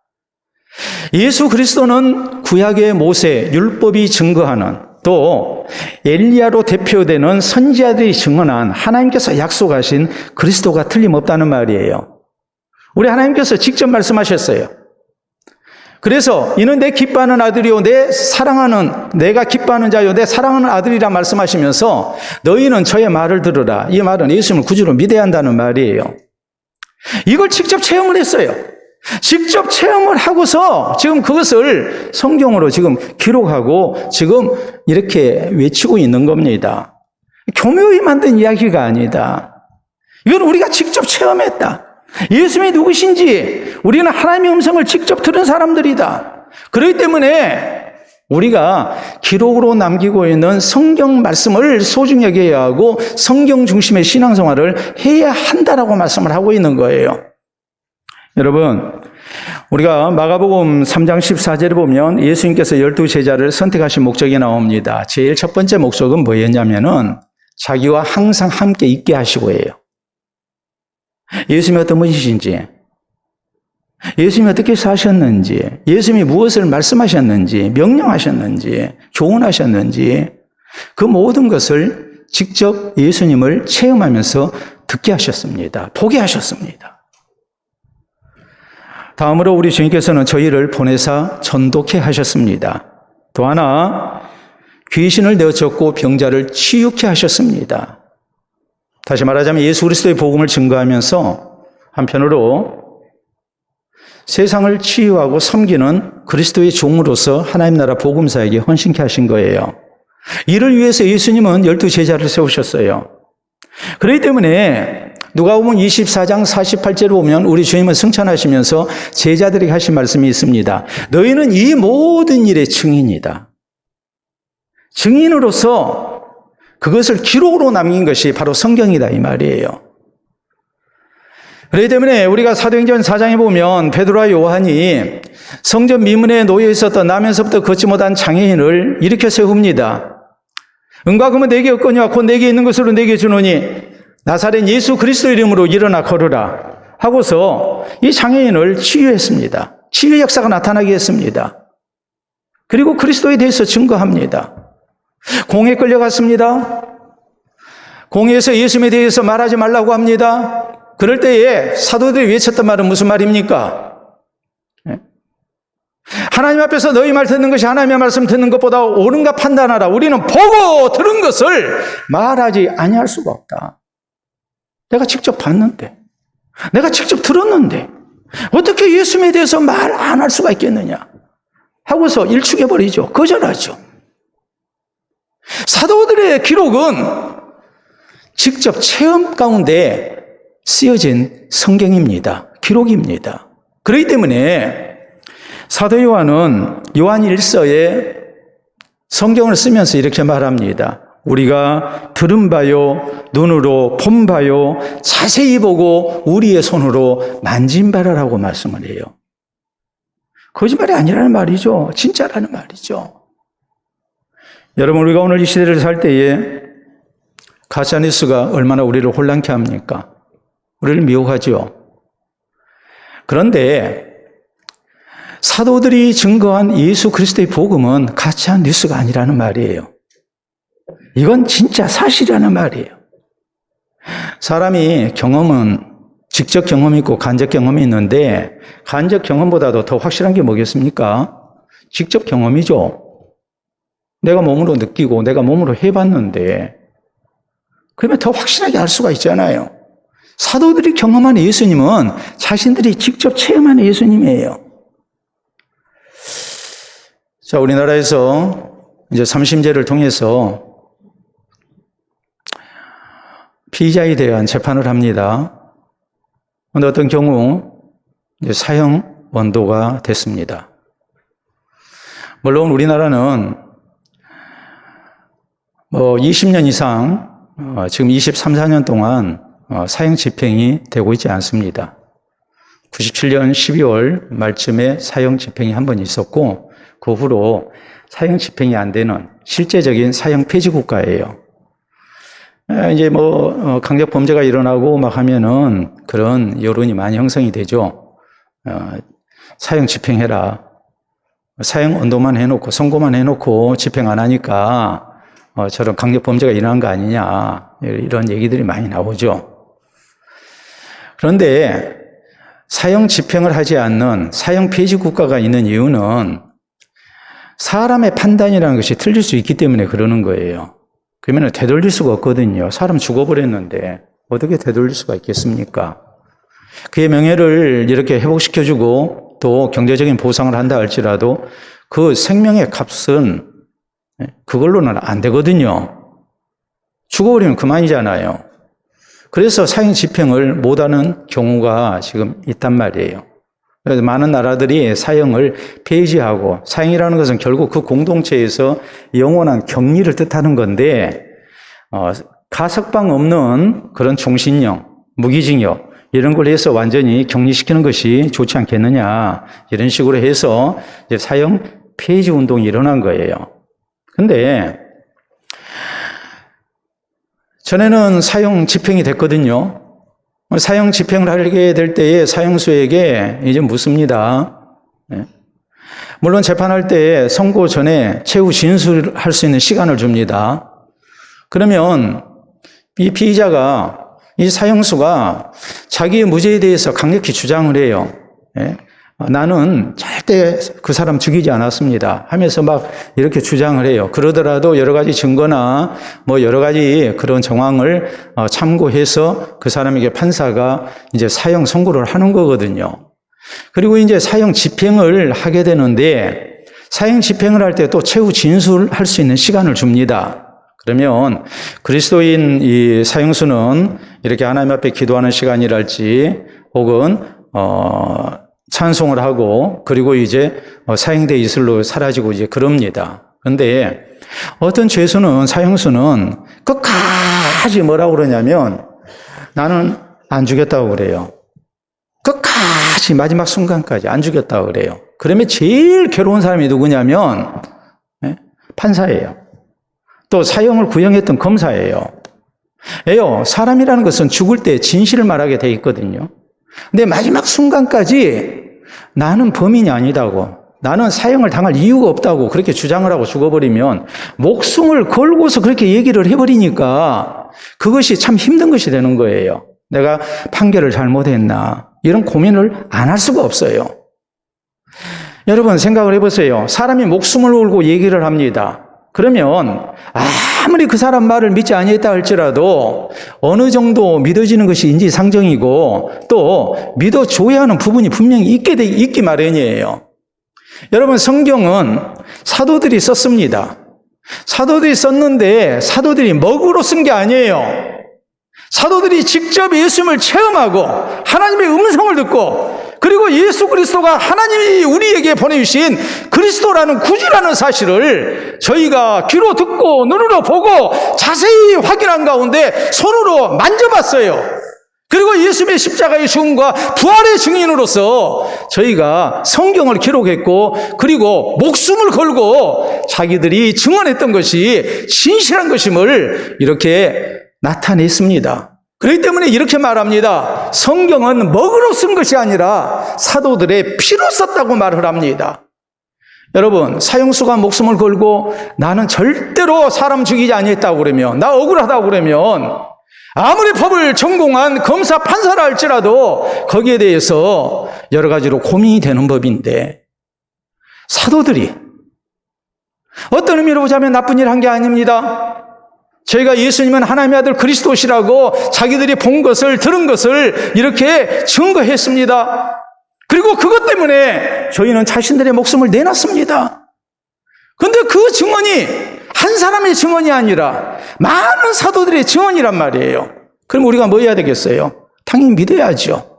예수 그리스도는 구약의 모세, 율법이 증거하는 또 엘리야로 대표되는 선지자들이 증언한 하나님께서 약속하신 그리스도가 틀림없다는 말이에요. 우리 하나님께서 직접 말씀하셨어요. 그래서 이는 내 기뻐하는 아들이요 내가 기뻐하는 자요 내 사랑하는 아들이라 말씀하시면서 너희는 저의 말을 들으라. 이 말은 예수님을 구주로 믿어야 한다는 말이에요. 이걸 직접 체험을 했어요. 직접 체험을 하고서 지금 그것을 성경으로 지금 기록하고 지금 이렇게 외치고 있는 겁니다. 교묘히 만든 이야기가 아니다. 이건 우리가 직접 체험했다. 예수님이 누구신지 우리는 하나님의 음성을 직접 들은 사람들이다. 그렇기 때문에 우리가 기록으로 남기고 있는 성경 말씀을 소중히 여겨야 하고 성경 중심의 신앙생활을 해야 한다라고 말씀을 하고 있는 거예요. 여러분, 우리가 마가복음 3장 14절에 보면 예수님께서 12제자를 선택하신 목적이 나옵니다. 제일 첫 번째 목적은 뭐였냐면은 자기와 항상 함께 있게 하시고예요. 예수님이 어떤 분이신지, 예수님이 어떻게 사셨는지, 예수님이 무엇을 말씀하셨는지, 명령하셨는지, 교훈하셨는지 그 모든 것을 직접 예수님을 체험하면서 듣게 하셨습니다. 보게 하셨습니다. 다음으로 우리 주님께서는 저희를 보내사 전독해 하셨습니다. 또 하나 귀신을 내어쫓고 병자를 치유케 하셨습니다. 다시 말하자면 예수 그리스도의 복음을 증거하면서 한편으로 세상을 치유하고 섬기는 그리스도의 종으로서 하나님 나라 복음사에게 헌신케 하신 거예요. 이를 위해서 예수님은 12제자를 세우셨어요. 그렇기 때문에 누가복음 24장 48절을 보면 우리 주님은 승천하시면서 제자들에게 하신 말씀이 있습니다. 너희는 이 모든 일의 증인이다. 증인으로서 그것을 기록으로 남긴 것이 바로 성경이다 이 말이에요. 그렇기 때문에 우리가 사도행전 4장에 보면 베드로와 요한이 성전 미문에 놓여 있었던 나면서부터 걷지 못한 장애인을 일으켜 세웁니다. 은과 금은 내게 없거니와 곧 내게 있는 것으로 내게 주노니 나사렛 예수 그리스도 이름으로 일어나 걸으라 하고서 이 장애인을 치유했습니다. 치유 역사가 나타나게 했습니다. 그리고 그리스도에 대해서 증거합니다. 공에 끌려갔습니다. 공에서 예수님에 대해서 말하지 말라고 합니다. 그럴 때에 사도들이 외쳤던 말은 무슨 말입니까? 하나님 앞에서 너희 말 듣는 것이 하나님의 말씀 듣는 것보다 옳은가 판단하라. 우리는 보고 들은 것을 말하지 아니할 수가 없다. 내가 직접 봤는데, 내가 직접 들었는데 어떻게 예수님에 대해서 말 안 할 수가 있겠느냐 하고서 일축해버리죠. 거절하죠. 사도들의 기록은 직접 체험 가운데 쓰여진 성경입니다. 기록입니다. 그렇기 때문에 사도 요한은 요한 1서에 성경을 쓰면서 이렇게 말합니다. 우리가 들은 바요, 눈으로 본 바요, 자세히 보고 우리의 손으로 만진 바라라고 말씀을 해요. 거짓말이 아니라는 말이죠. 진짜라는 말이죠. 여러분, 우리가 오늘 이 시대를 살 때에 가짜뉴스가 얼마나 우리를 혼란케 합니까? 우리를 미혹하죠. 그런데 사도들이 증거한 예수 그리스도의 복음은 가짜 뉴스가 아니라는 말이에요. 이건 진짜 사실이라는 말이에요. 사람이 경험은 직접 경험이 있고 간접 경험이 있는데 간접 경험보다도 더 확실한 게 뭐겠습니까? 직접 경험이죠. 내가 몸으로 느끼고 내가 몸으로 해봤는데 그러면 더 확실하게 알 수가 있잖아요. 사도들이 경험한 예수님은 자신들이 직접 체험한 예수님이에요. 자, 우리나라에서 이제 삼심제를 통해서 피의자에 대한 재판을 합니다. 그런데 어떤 경우 이제 사형 원도가 됐습니다. 물론 우리나라는 20년 이상 지금 23, 4년 동안 사형 집행이 되고 있지 않습니다. 97년 12월 말쯤에 사형 집행이 한 번 있었고 그 후로 사형 집행이 안 되는 실제적인 사형 폐지 국가예요. 이제 강력 범죄가 일어나고 막 하면은 그런 여론이 많이 형성이 되죠. 사형 집행해라. 사형 언도만 해놓고 선고만 해놓고 집행 안 하니까 저런 강력 범죄가 일어난 거 아니냐 이런 얘기들이 많이 나오죠. 그런데 사형 집행을 하지 않는 사형 폐지 국가가 있는 이유는 사람의 판단이라는 것이 틀릴 수 있기 때문에 그러는 거예요. 그러면 되돌릴 수가 없거든요. 사람 죽어버렸는데 어떻게 되돌릴 수가 있겠습니까? 그의 명예를 이렇게 회복시켜주고 또 경제적인 보상을 한다 할지라도 그 생명의 값은 그걸로는 안 되거든요. 죽어버리면 그만이잖아요. 그래서 사형 집행을 못하는 경우가 지금 있단 말이에요. 그래서 많은 나라들이 사형을 폐지하고, 사형이라는 것은 결국 그 공동체에서 영원한 격리를 뜻하는 건데 가석방 없는 그런 종신형, 무기징역 이런 걸 해서 완전히 격리시키는 것이 좋지 않겠느냐 이런 식으로 해서 이제 사형 폐지 운동이 일어난 거예요. 근데 전에는 사형 집행이 됐거든요. 사형 집행을 하게 될 때에 사형수에게 이제 묻습니다. 물론 재판할 때 선고 전에 최후 진술할 수 있는 시간을 줍니다. 그러면 이 피의자가, 이 사형수가 자기의 무죄에 대해서 강력히 주장을 해요. 나는 절대 그 사람 죽이지 않았습니다 하면서 막 이렇게 주장을 해요. 그러더라도 여러 가지 증거나 여러 가지 그런 정황을 참고해서 그 사람에게 판사가 이제 사형 선고를 하는 거거든요. 그리고 이제 사형 집행을 하게 되는데 사형 집행을 할 때 또 최후 진술할 수 있는 시간을 줍니다. 그러면 그리스도인 이 사형수는 이렇게 하나님 앞에 기도하는 시간이랄지 혹은 찬송을 하고 그리고 이제 사형대 이슬로 사라지고 이제 그럽니다. 그런데 어떤 죄수는 사형수는 끝까지 뭐라고 그러냐면 나는 안 죽였다고 그래요. 끝까지 마지막 순간까지 안 죽였다고 그래요. 그러면 제일 괴로운 사람이 누구냐면 판사예요. 또 사형을 구형했던 검사예요. 사람이라는 것은 죽을 때 진실을 말하게 돼 있거든요. 근데 마지막 순간까지 나는 범인이 아니다고, 나는 사형을 당할 이유가 없다고 그렇게 주장을 하고 죽어버리면 목숨을 걸고서 그렇게 얘기를 해버리니까 그것이 참 힘든 것이 되는 거예요. 내가 판결을 잘못했나 이런 고민을 안 할 수가 없어요. 여러분 생각을 해보세요. 사람이 목숨을 걸고 얘기를 합니다. 그러면 아무리 그 사람 말을 믿지 아니했다 할지라도 어느 정도 믿어지는 것이 인지상정이고 또 믿어줘야 하는 부분이 분명히 있기 마련이에요. 여러분 성경은 사도들이 썼습니다. 사도들이 썼는데 사도들이 먹으로 쓴 게 아니에요. 사도들이 직접 예수님을 체험하고 하나님의 음성을 듣고 그리고 예수 그리스도가 하나님이 우리에게 보내주신 그리스도라는 구주라는 사실을 저희가 귀로 듣고 눈으로 보고 자세히 확인한 가운데 손으로 만져봤어요. 그리고 예수님의 십자가의 죽음과 부활의 증인으로서 저희가 성경을 기록했고 그리고 목숨을 걸고 자기들이 증언했던 것이 진실한 것임을 이렇게 나타냈습니다. 그렇기 때문에 이렇게 말합니다. 성경은 먹으로 쓴 것이 아니라 사도들의 피로 썼다고 말을 합니다. 여러분 사형수가 목숨을 걸고 나는 절대로 사람 죽이지 아니했다고 그러면, 나 억울하다고 그러면 아무리 법을 전공한 검사 판사라 할지라도 거기에 대해서 여러 가지로 고민이 되는 법인데 사도들이 어떤 의미로 보자면 나쁜 일 한 게 아닙니다. 저희가 예수님은 하나님의 아들 그리스도시라고 자기들이 본 것을 들은 것을 이렇게 증거했습니다. 그리고 그것 때문에 저희는 자신들의 목숨을 내놨습니다. 그런데 그 증언이 한 사람의 증언이 아니라 많은 사도들의 증언이란 말이에요. 그럼 우리가 뭐 해야 되겠어요? 당연히 믿어야죠.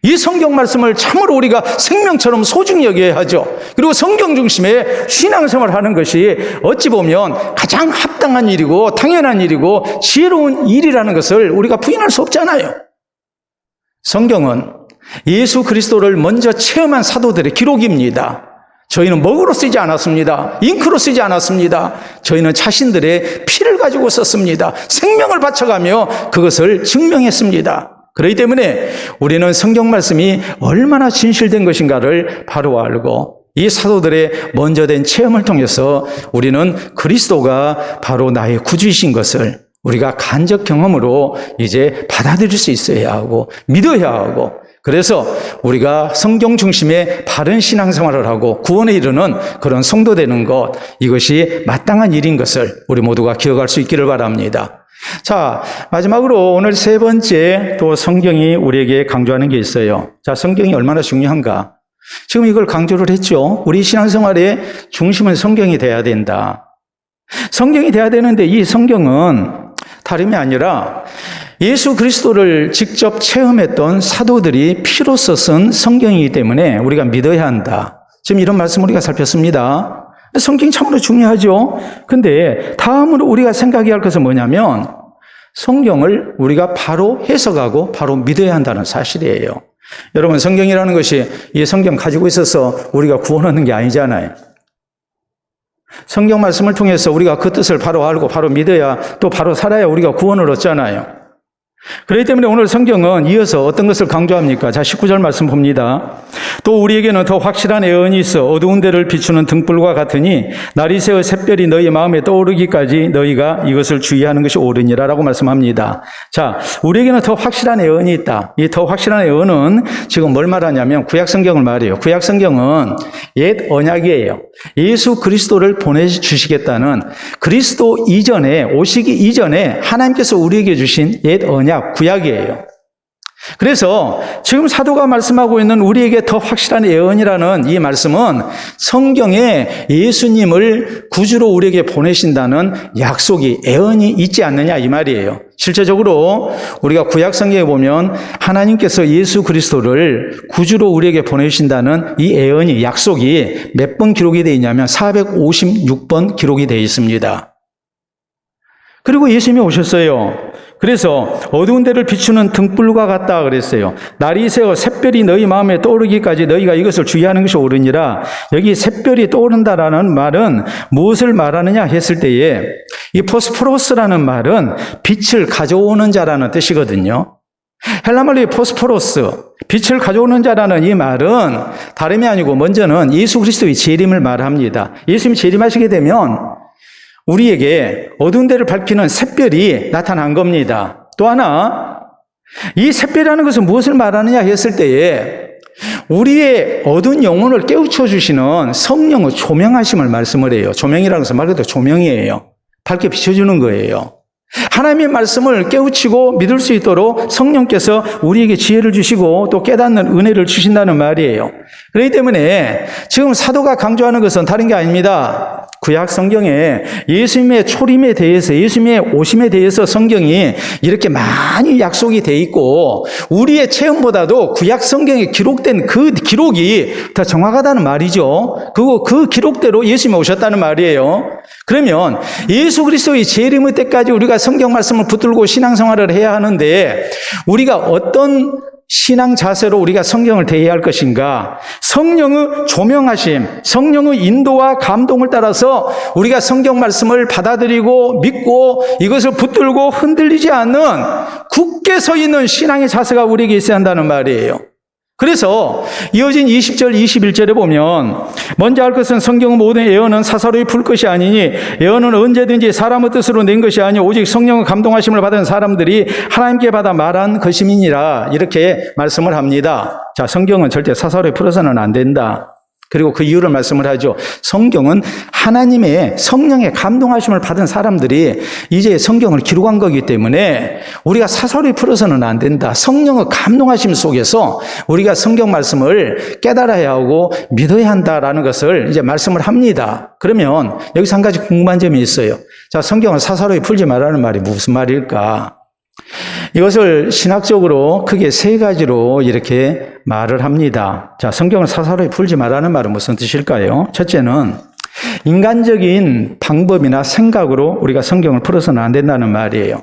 이 성경 말씀을 참으로 우리가 생명처럼 소중히 여겨야 하죠. 그리고 성경 중심의 신앙생활을 하는 것이 어찌 보면 가장 합당한 일이고 당연한 일이고 지혜로운 일이라는 것을 우리가 부인할 수 없잖아요. 성경은 예수 그리스도를 먼저 체험한 사도들의 기록입니다. 저희는 먹으로 쓰지 않았습니다. 잉크로 쓰지 않았습니다. 저희는 자신들의 피를 가지고 썼습니다. 생명을 바쳐가며 그것을 증명했습니다. 그렇기 때문에 우리는 성경 말씀이 얼마나 진실된 것인가를 바로 알고 이 사도들의 먼저 된 체험을 통해서 우리는 그리스도가 바로 나의 구주이신 것을 우리가 간접 경험으로 이제 받아들일 수 있어야 하고 믿어야 하고 그래서 우리가 성경 중심의 바른 신앙생활을 하고 구원에 이르는 그런 성도 되는 것 이것이 마땅한 일인 것을 우리 모두가 기억할 수 있기를 바랍니다. 자, 마지막으로 오늘 세 번째 또 성경이 우리에게 강조하는 게 있어요. 자, 성경이 얼마나 중요한가? 지금 이걸 강조를 했죠. 우리 신앙생활의 중심은 성경이 돼야 된다. 성경이 돼야 되는데 이 성경은 다름이 아니라 예수 그리스도를 직접 체험했던 사도들이 피로써 쓴 성경이기 때문에 우리가 믿어야 한다. 지금 이런 말씀 우리가 살폈습니다. 성경이 참으로 중요하죠. 근데 다음으로 우리가 생각해야 할 것은 뭐냐면 성경을 우리가 바로 해석하고 바로 믿어야 한다는 사실이에요. 여러분 성경이라는 것이 이 성경 가지고 있어서 우리가 구원 얻는 게 아니잖아요. 성경 말씀을 통해서 우리가 그 뜻을 바로 알고 바로 믿어야 또 바로 살아야 우리가 구원을 얻잖아요. 그렇기 때문에 오늘 성경은 이어서 어떤 것을 강조합니까? 자, 19절 말씀 봅니다. 또 우리에게는 더 확실한 예언이 있어 어두운 데를 비추는 등불과 같으니 날이 새어 샛별이 너희 마음에 떠오르기까지 너희가 이것을 주의하는 것이 옳으니라 라고 말씀합니다. 자, 우리에게는 더 확실한 예언이 있다. 이 더 확실한 예언은 지금 뭘 말하냐면 구약성경을 말해요. 구약성경은 옛 언약이에요. 예수 그리스도를 보내주시겠다는 그리스도 이전에 오시기 이전에 하나님께서 우리에게 주신 옛 언약 구약이에요. 그래서 지금 사도가 말씀하고 있는 우리에게 더 확실한 예언이라는 이 말씀은 성경에 예수님을 구주로 우리에게 보내신다는 약속이, 예언이 있지 않느냐 이 말이에요. 실제적으로 우리가 구약 성경에 보면 하나님께서 예수 그리스도를 구주로 우리에게 보내신다는 이 예언이, 약속이 몇 번 기록이 되어 있냐면 456번 기록이 되어 있습니다. 그리고 예수님이 오셨어요. 그래서 어두운 데를 비추는 등불과 같다 그랬어요. 날이 새어 샛별이 너희 마음에 떠오르기까지 너희가 이것을 주의하는 것이 옳으니라. 여기 샛별이 떠오른다라는 말은 무엇을 말하느냐 했을 때에 이 포스포로스라는 말은 빛을 가져오는 자라는 뜻이거든요. 헬라말로 포스포로스, 빛을 가져오는 자라는 이 말은 다름이 아니고 먼저는 예수 그리스도의 재림을 말합니다. 예수님이 재림하시게 되면 우리에게 어두운 데를 밝히는 샛별이 나타난 겁니다. 또 하나, 이 샛별이라는 것은 무엇을 말하느냐 했을 때에 우리의 어두운 영혼을 깨우쳐 주시는 성령의 조명하심을 말씀을 해요. 조명이라는 것은 말 그대로 조명이에요. 밝게 비춰주는 거예요. 하나님의 말씀을 깨우치고 믿을 수 있도록 성령께서 우리에게 지혜를 주시고 또 깨닫는 은혜를 주신다는 말이에요. 그렇기 때문에 지금 사도가 강조하는 것은 다른 게 아닙니다. 구약 성경에 예수님의 초림에 대해서, 예수님의 오심에 대해서 성경이 이렇게 많이 약속이 돼 있고 우리의 체험보다도 구약 성경에 기록된 그 기록이 더 정확하다는 말이죠. 그 기록대로 예수님이 오셨다는 말이에요. 그러면 예수 그리스도의 재림의 때까지 우리가 성경 말씀을 붙들고 신앙생활을 해야 하는데 우리가 어떤 신앙 자세로 우리가 성경을 대해야 할 것인가? 성령의 조명하심, 성령의 인도와 감동을 따라서 우리가 성경 말씀을 받아들이고 믿고 이것을 붙들고 흔들리지 않는 굳게 서 있는 신앙의 자세가 우리에게 있어야 한다는 말이에요. 그래서 이어진 20절, 21절에 보면 먼저 할 것은 성경의 모든 예언은 사사로이 풀 것이 아니니 예언은 언제든지 사람의 뜻으로 낸 것이 아니 오직 성령의 감동하심을 받은 사람들이 하나님께 받아 말한 것임이니라 이렇게 말씀을 합니다. 자, 성경은 절대 사사로이 풀어서는 안 된다. 그리고 그 이유를 말씀을 하죠. 성경은 하나님의 성령의 감동하심을 받은 사람들이 이제 성경을 기록한 거기 때문에 우리가 사설이 풀어서는 안 된다. 성령의 감동하심 속에서 우리가 성경 말씀을 깨달아야 하고 믿어야 한다라는 것을 이제 말씀을 합니다. 그러면 여기서 한 가지 궁금한 점이 있어요. 자, 성경을 사설이 풀지 말라는 말이 무슨 말일까? 이것을 신학적으로 크게 세 가지로 이렇게 말을 합니다. 자, 성경을 사사로이 풀지 말라는 말은 무슨 뜻일까요? 첫째는 인간적인 방법이나 생각으로 우리가 성경을 풀어서는 안 된다는 말이에요.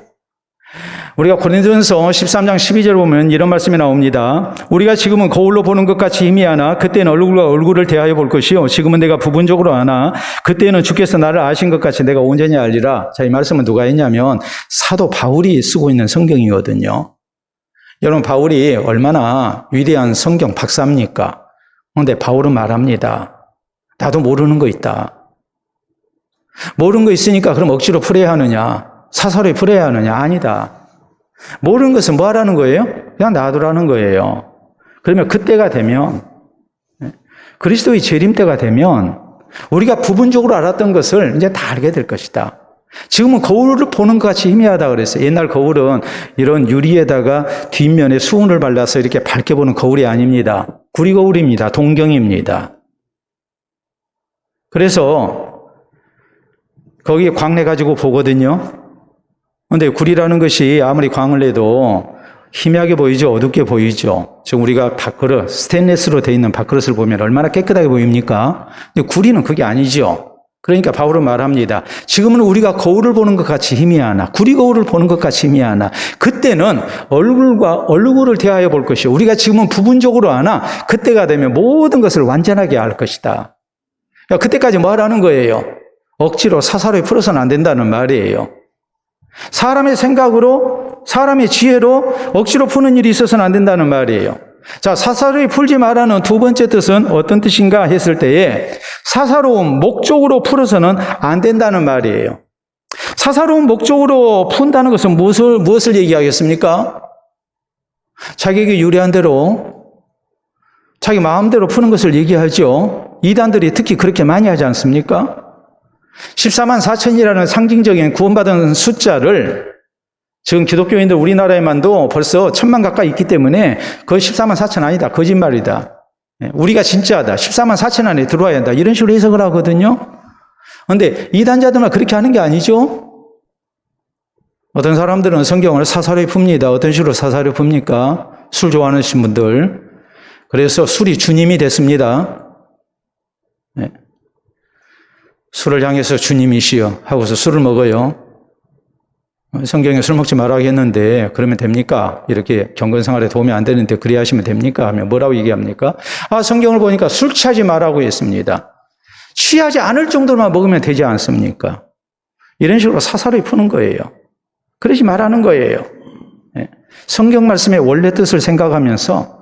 우리가 고린도전서 13장 12절 보면 이런 말씀이 나옵니다. 우리가 지금은 거울로 보는 것 같이 희미하나 그때는 얼굴과 얼굴을 대하여 볼 것이요 지금은 내가 부분적으로 아나 그때는 주께서 나를 아신 것 같이 내가 온전히 알리라. 자, 이 말씀은 누가 했냐면 사도 바울이 쓰고 있는 성경이거든요. 여러분, 바울이 얼마나 위대한 성경 박사입니까? 그런데 바울은 말합니다. 나도 모르는 거 있다. 모르는 거 있으니까 그럼 억지로 풀어야 하느냐? 사설에 풀어야 하느냐? 아니다. 모르는 것은 뭐 하라는 거예요? 그냥 놔두라는 거예요. 그러면 그때가 되면, 그리스도의 재림 때가 되면 우리가 부분적으로 알았던 것을 이제 다 알게 될 것이다. 지금은 거울을 보는 것 같이 희미하다 그랬어요. 옛날 거울은 이런 유리에다가 뒷면에 수은을 발라서 이렇게 밝게 보는 거울이 아닙니다. 구리거울입니다. 동경입니다. 그래서 거기에 광내 가지고 보거든요. 그런데 구리라는 것이 아무리 광을 내도 희미하게 보이죠? 어둡게 보이죠? 지금 우리가 밥그릇, 스테인리스로 되어 있는 밥그릇을 보면 얼마나 깨끗하게 보입니까? 근데 구리는 그게 아니죠. 그러니까 바울은 말합니다. 지금은 우리가 거울을 보는 것 같이 희미하나, 구리 거울을 보는 것 같이 희미하나, 그때는 얼굴과 얼굴을 대하여 볼 것이요. 우리가 지금은 부분적으로 아나, 그때가 되면 모든 것을 완전하게 알 것이다. 그때까지 뭐 하라는 거예요? 억지로 사사로이 풀어서는 안 된다는 말이에요. 사람의 생각으로, 사람의 지혜로 억지로 푸는 일이 있어서는 안 된다는 말이에요. 자, 사사로이 풀지 말라는 두 번째 뜻은 어떤 뜻인가 했을 때에 사사로운 목적으로 풀어서는 안 된다는 말이에요. 사사로운 목적으로 푼다는 것은 무엇을 얘기하겠습니까? 자기에게 유리한 대로, 자기 마음대로 푸는 것을 얘기하죠. 이단들이 특히 그렇게 많이 하지 않습니까? 14만 4천이라는 상징적인 구원받은 숫자를 지금 기독교인들 우리나라에만도 벌써 1,000만 가까이 있기 때문에 거의 14만 4천 아니다. 거짓말이다. 우리가 진짜다. 14만 4천 안에 들어와야 한다. 이런 식으로 해석을 하거든요. 그런데 이단자들만 그렇게 하는 게 아니죠. 어떤 사람들은 성경을 사사로이 풉니다. 어떤 식으로 사사로이 풉니까? 술 좋아하는 분들. 그래서 술이 주님이 됐습니다. 네. 술을 향해서 주님이시여 하고서 술을 먹어요. 성경에 술 먹지 말라고 했는데 그러면 됩니까? 이렇게 경건생활에 도움이 안 되는데 그리 하시면 됩니까? 하면 뭐라고 얘기합니까? 성경을 보니까 술 취하지 말라고 했습니다. 취하지 않을 정도만 먹으면 되지 않습니까? 이런 식으로 사사로이 푸는 거예요. 그러지 말라는 거예요. 성경 말씀의 원래 뜻을 생각하면서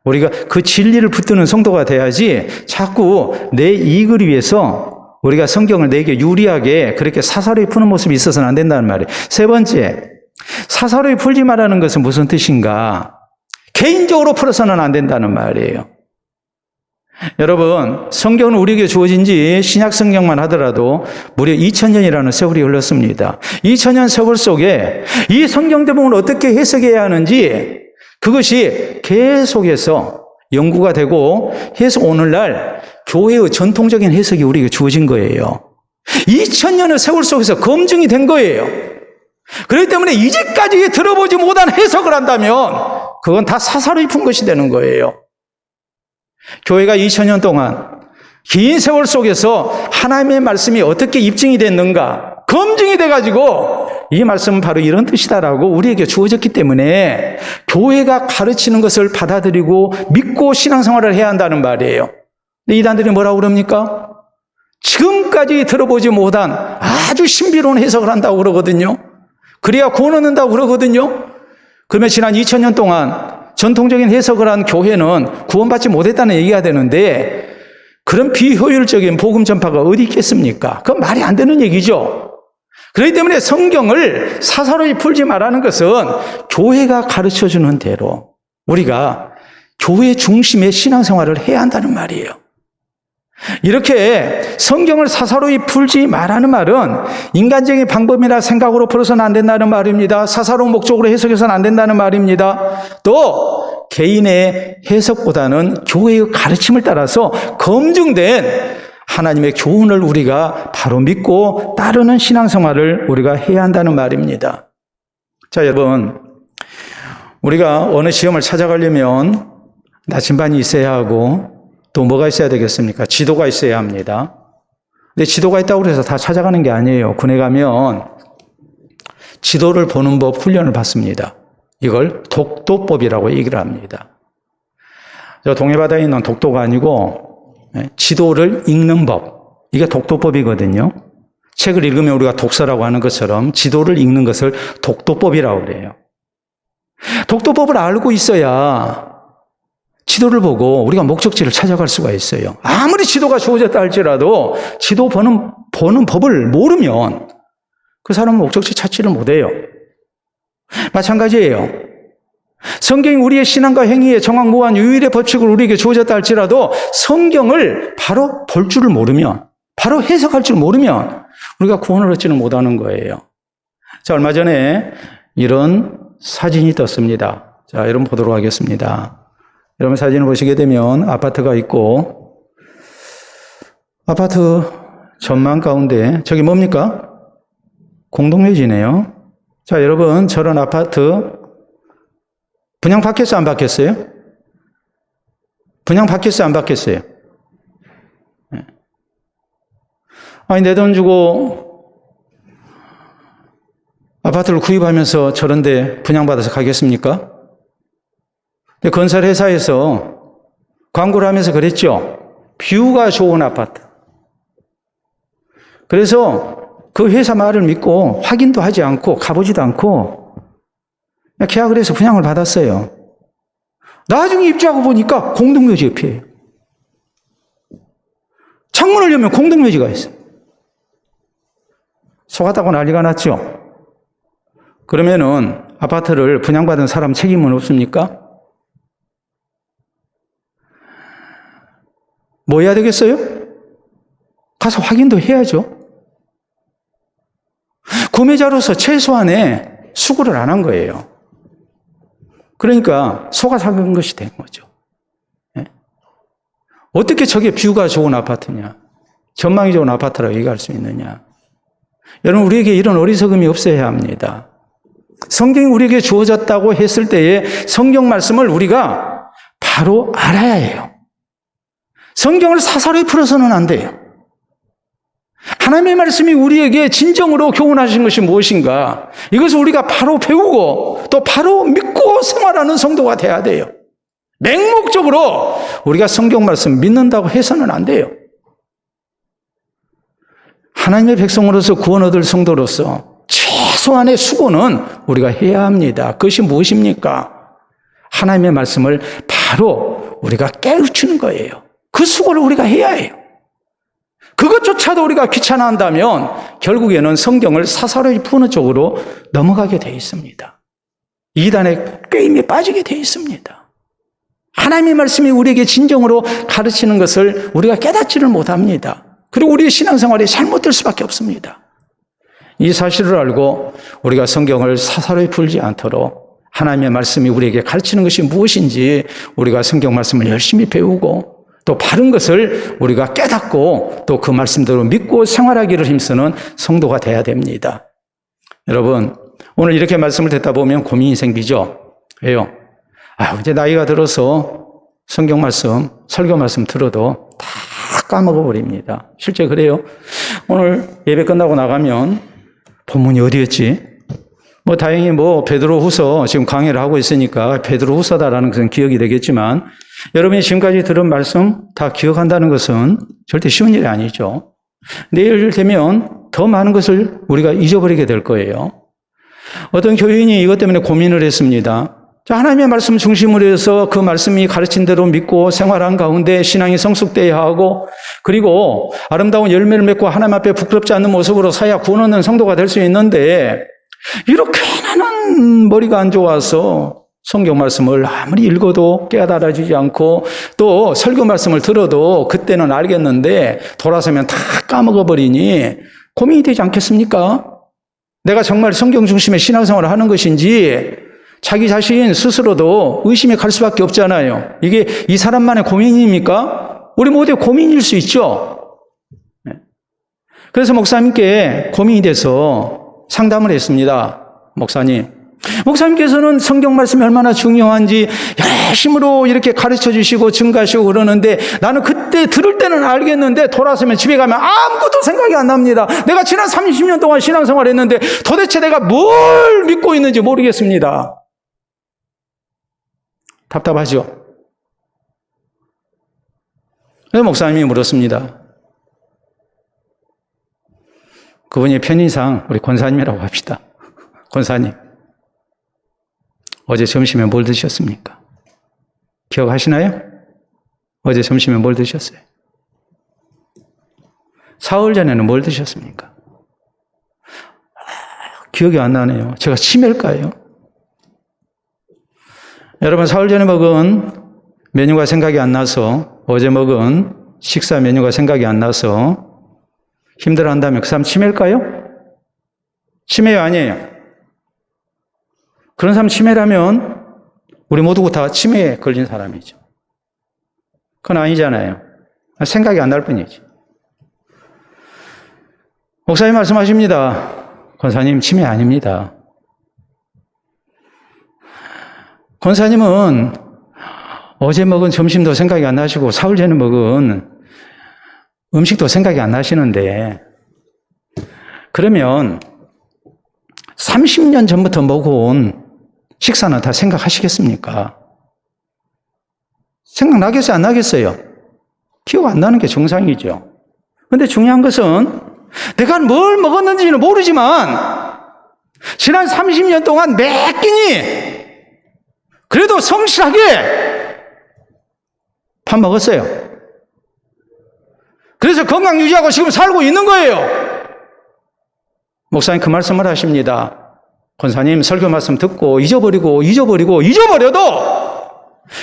우리가 그 진리를 붙드는 성도가 돼야지 자꾸 내 이익을 위해서 우리가 성경을 내게 유리하게 그렇게 사사로이 푸는 모습이 있어서는 안 된다는 말이에요. 세 번째, 사사로이 풀지 말라는 것은 무슨 뜻인가? 개인적으로 풀어서는 안 된다는 말이에요. 여러분, 성경은 우리에게 주어진 지 신약 성경만 하더라도 무려 2000년이라는 세월이 흘렀습니다. 2000년 세월 속에 이 성경 대목을 어떻게 해석해야 하는지 그것이 계속해서 연구가 되고 해서 오늘날 교회의 전통적인 해석이 우리에게 주어진 거예요. 2000년의 세월 속에서 검증이 된 거예요. 그렇기 때문에 이제까지 들어보지 못한 해석을 한다면 그건 다 사사로이 푼 것이 되는 거예요. 교회가 2000년 동안 긴 세월 속에서 하나님의 말씀이 어떻게 입증이 됐는가 검증이 돼가지고 이 말씀은 바로 이런 뜻이다라고 우리에게 주어졌기 때문에 교회가 가르치는 것을 받아들이고 믿고 신앙생활을 해야 한다는 말이에요. 근데 이단들이 뭐라고 그럽니까? 지금까지 들어보지 못한 아주 신비로운 해석을 한다고 그러거든요. 그래야 구원 얻는다고 그러거든요. 그러면 지난 2000년 동안 전통적인 해석을 한 교회는 구원받지 못했다는 얘기가 되는데 그런 비효율적인 복음 전파가 어디 있겠습니까? 그건 말이 안 되는 얘기죠. 그렇기 때문에 성경을 사사로이 풀지 말라는 것은 교회가 가르쳐주는 대로 우리가 교회 중심의 신앙생활을 해야 한다는 말이에요. 이렇게 성경을 사사로이 풀지 말라는 말은 인간적인 방법이나 생각으로 풀어서는 안 된다는 말입니다. 사사로운 목적으로 해석해서는 안 된다는 말입니다. 또 개인의 해석보다는 교회의 가르침을 따라서 검증된 하나님의 교훈을 우리가 바로 믿고 따르는 신앙생활을 우리가 해야 한다는 말입니다. 자, 여러분, 우리가 어느 시험을 찾아가려면 나침반이 있어야 하고 또 뭐가 있어야 되겠습니까? 지도가 있어야 합니다. 근데 지도가 있다고 해서 다 찾아가는 게 아니에요. 군에 가면 지도를 보는 법 훈련을 받습니다. 이걸 독도법이라고 얘기를 합니다. 저 동해바다에 있는 독도가 아니고 지도를 읽는 법, 이게 독도법이거든요. 책을 읽으면 우리가 독서라고 하는 것처럼 지도를 읽는 것을 독도법이라고 그래요. 독도법을 알고 있어야 지도를 보고 우리가 목적지를 찾아갈 수가 있어요. 아무리 지도가 주어졌다 할지라도 지도 보는 법을 모르면 그 사람은 목적지 찾지를 못해요. 마찬가지예요. 성경이 우리의 신앙과 행위에 정확무한 유일의 법칙을 우리에게 주어졌다 할지라도 성경을 바로 볼 줄을 모르면, 바로 해석할 줄 모르면 우리가 구원을 얻지는 못하는 거예요. 자, 얼마 전에 이런 사진이 떴습니다. 자, 여러분 보도록 하겠습니다. 여러분 사진을 보시게 되면 아파트가 있고 아파트 전망 가운데 저기 뭡니까? 공동묘지네요. 자, 여러분 저런 아파트 분양 받겠어요? 안 받겠어요? 분양 받겠어요? 안 받겠어요? 아니, 내 돈 주고 아파트를 구입하면서 저런 데 분양받아서 가겠습니까? 근데 건설회사에서 광고를 하면서 그랬죠. 뷰가 좋은 아파트. 그래서 그 회사 말을 믿고 확인도 하지 않고 가보지도 않고 계약을 해서 분양을 받았어요. 나중에 입주하고 보니까 공동묘지 옆이에요. 창문을 열면 공동묘지가 있어요. 속았다고 난리가 났죠. 그러면은 아파트를 분양받은 사람 책임은 없습니까? 뭐 해야 되겠어요? 가서 확인도 해야죠. 구매자로서 최소한의 수고를 안 한 거예요. 그러니까 속아 삭은 것이 된 거죠. 예? 어떻게 저게 뷰가 좋은 아파트냐? 전망이 좋은 아파트라고 얘기할 수 있느냐? 여러분, 우리에게 이런 어리석음이 없어야 합니다. 성경이 우리에게 주어졌다고 했을 때에 성경 말씀을 우리가 바로 알아야 해요. 성경을 사사로이 풀어서는 안 돼요. 하나님의 말씀이 우리에게 진정으로 교훈하신 것이 무엇인가? 이것을 우리가 바로 배우고 또 바로 믿고 생활하는 성도가 돼야 돼요. 맹목적으로 우리가 성경 말씀 믿는다고 해서는 안 돼요. 하나님의 백성으로서 구원 얻을 성도로서 최소한의 수고는 우리가 해야 합니다. 그것이 무엇입니까? 하나님의 말씀을 바로 우리가 깨우치는 거예요. 그 수고를 우리가 해야 해요. 그것조차도 우리가 귀찮아한다면 결국에는 성경을 사사로이 푸는 쪽으로 넘어가게 되어 있습니다. 이단의 꾀임에 빠지게 되어 있습니다. 하나님의 말씀이 우리에게 진정으로 가르치는 것을 우리가 깨닫지를 못합니다. 그리고 우리의 신앙생활이 잘못될 수밖에 없습니다. 이 사실을 알고 우리가 성경을 사사로이 풀지 않도록 하나님의 말씀이 우리에게 가르치는 것이 무엇인지 우리가 성경 말씀을 열심히 배우고 또 바른 것을 우리가 깨닫고 또 그 말씀대로 믿고 생활하기를 힘쓰는 성도가 돼야 됩니다. 여러분, 오늘 이렇게 말씀을 듣다 보면 고민이 생기죠? 왜요? 이제 나이가 들어서 성경 말씀, 설교 말씀 들어도 다 까먹어 버립니다. 실제 그래요. 오늘 예배 끝나고 나가면 본문이 어디였지? 다행히 베드로후서 지금 강의를 하고 있으니까 베드로후서다라는 것은 기억이 되겠지만 여러분이 지금까지 들은 말씀 다 기억한다는 것은 절대 쉬운 일이 아니죠. 내일 되면 더 많은 것을 우리가 잊어버리게 될 거예요. 어떤 교인이 이것 때문에 고민을 했습니다. 하나님의 말씀 중심으로 해서 그 말씀이 가르친 대로 믿고 생활한 가운데 신앙이 성숙되어야 하고 그리고 아름다운 열매를 맺고 하나님 앞에 부끄럽지 않는 모습으로 사야 구원 얻는 성도가 될 수 있는데 이렇게 나는 머리가 안 좋아서 성경 말씀을 아무리 읽어도 깨달아지지 않고 또 설교 말씀을 들어도 그때는 알겠는데 돌아서면 다 까먹어버리니 고민이 되지 않겠습니까? 내가 정말 성경 중심의 신앙생활을 하는 것인지 자기 자신 스스로도 의심에 갈 수밖에 없잖아요. 이게 이 사람만의 고민입니까? 우리 모두의 고민일 수 있죠. 그래서 목사님께 고민이 돼서 상담을 했습니다. 목사님께서는 성경 말씀이 얼마나 중요한지 열심으로 이렇게 가르쳐 주시고 증가하시고 그러는데 나는 그때 들을 때는 알겠는데 돌아서면 집에 가면 아무것도 생각이 안 납니다. 내가 지난 30년 동안 신앙생활 했는데 도대체 내가 뭘 믿고 있는지 모르겠습니다. 답답하죠? 그래서 목사님이 물었습니다. 그분이 편의상 우리 권사님이라고 합시다. 권사님, 어제 점심에 뭘 드셨습니까? 기억하시나요? 어제 점심에 뭘 드셨어요? 사흘 전에는 뭘 드셨습니까? 기억이 안 나네요. 제가 치매일까요? 여러분, 사흘 전에 먹은 메뉴가 생각이 안 나서 어제 먹은 식사 메뉴가 생각이 안 나서 힘들어한다면 그 사람 치매일까요? 치매요, 아니에요? 그런 사람 치매라면 우리 모두가 다 치매에 걸린 사람이죠. 그건 아니잖아요. 생각이 안 날 뿐이지. 목사님 말씀하십니다. 권사님, 치매 아닙니다. 권사님은 어제 먹은 점심도 생각이 안 나시고 사흘 전에 먹은 음식도 생각이 안 나시는데 그러면 30년 전부터 먹어온 식사는 다 생각하시겠습니까? 생각나겠어요? 안 나겠어요? 기억 안 나는 게 정상이죠. 그런데 중요한 것은 내가 뭘 먹었는지는 모르지만 지난 30년 동안 매 끼니 그래도 성실하게 밥 먹었어요. 그래서 건강 유지하고 지금 살고 있는 거예요. 목사님 그 말씀을 하십니다. 권사님 설교 말씀 듣고 잊어버려도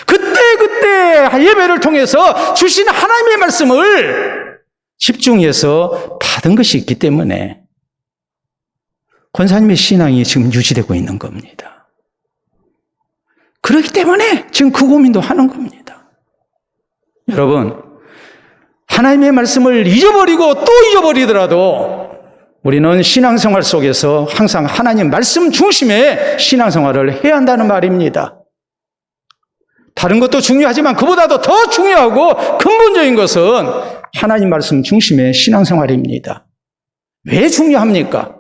그때 예배를 통해서 주신 하나님의 말씀을 집중해서 받은 것이 있기 때문에 권사님의 신앙이 지금 유지되고 있는 겁니다. 그렇기 때문에 지금 그 고민도 하는 겁니다. 여러분, 하나님의 말씀을 잊어버리고 또 잊어버리더라도 우리는 신앙생활 속에서 항상 하나님 말씀 중심의 신앙생활을 해야 한다는 말입니다. 다른 것도 중요하지만 그보다도 더 중요하고 근본적인 것은 하나님 말씀 중심의 신앙생활입니다. 왜 중요합니까?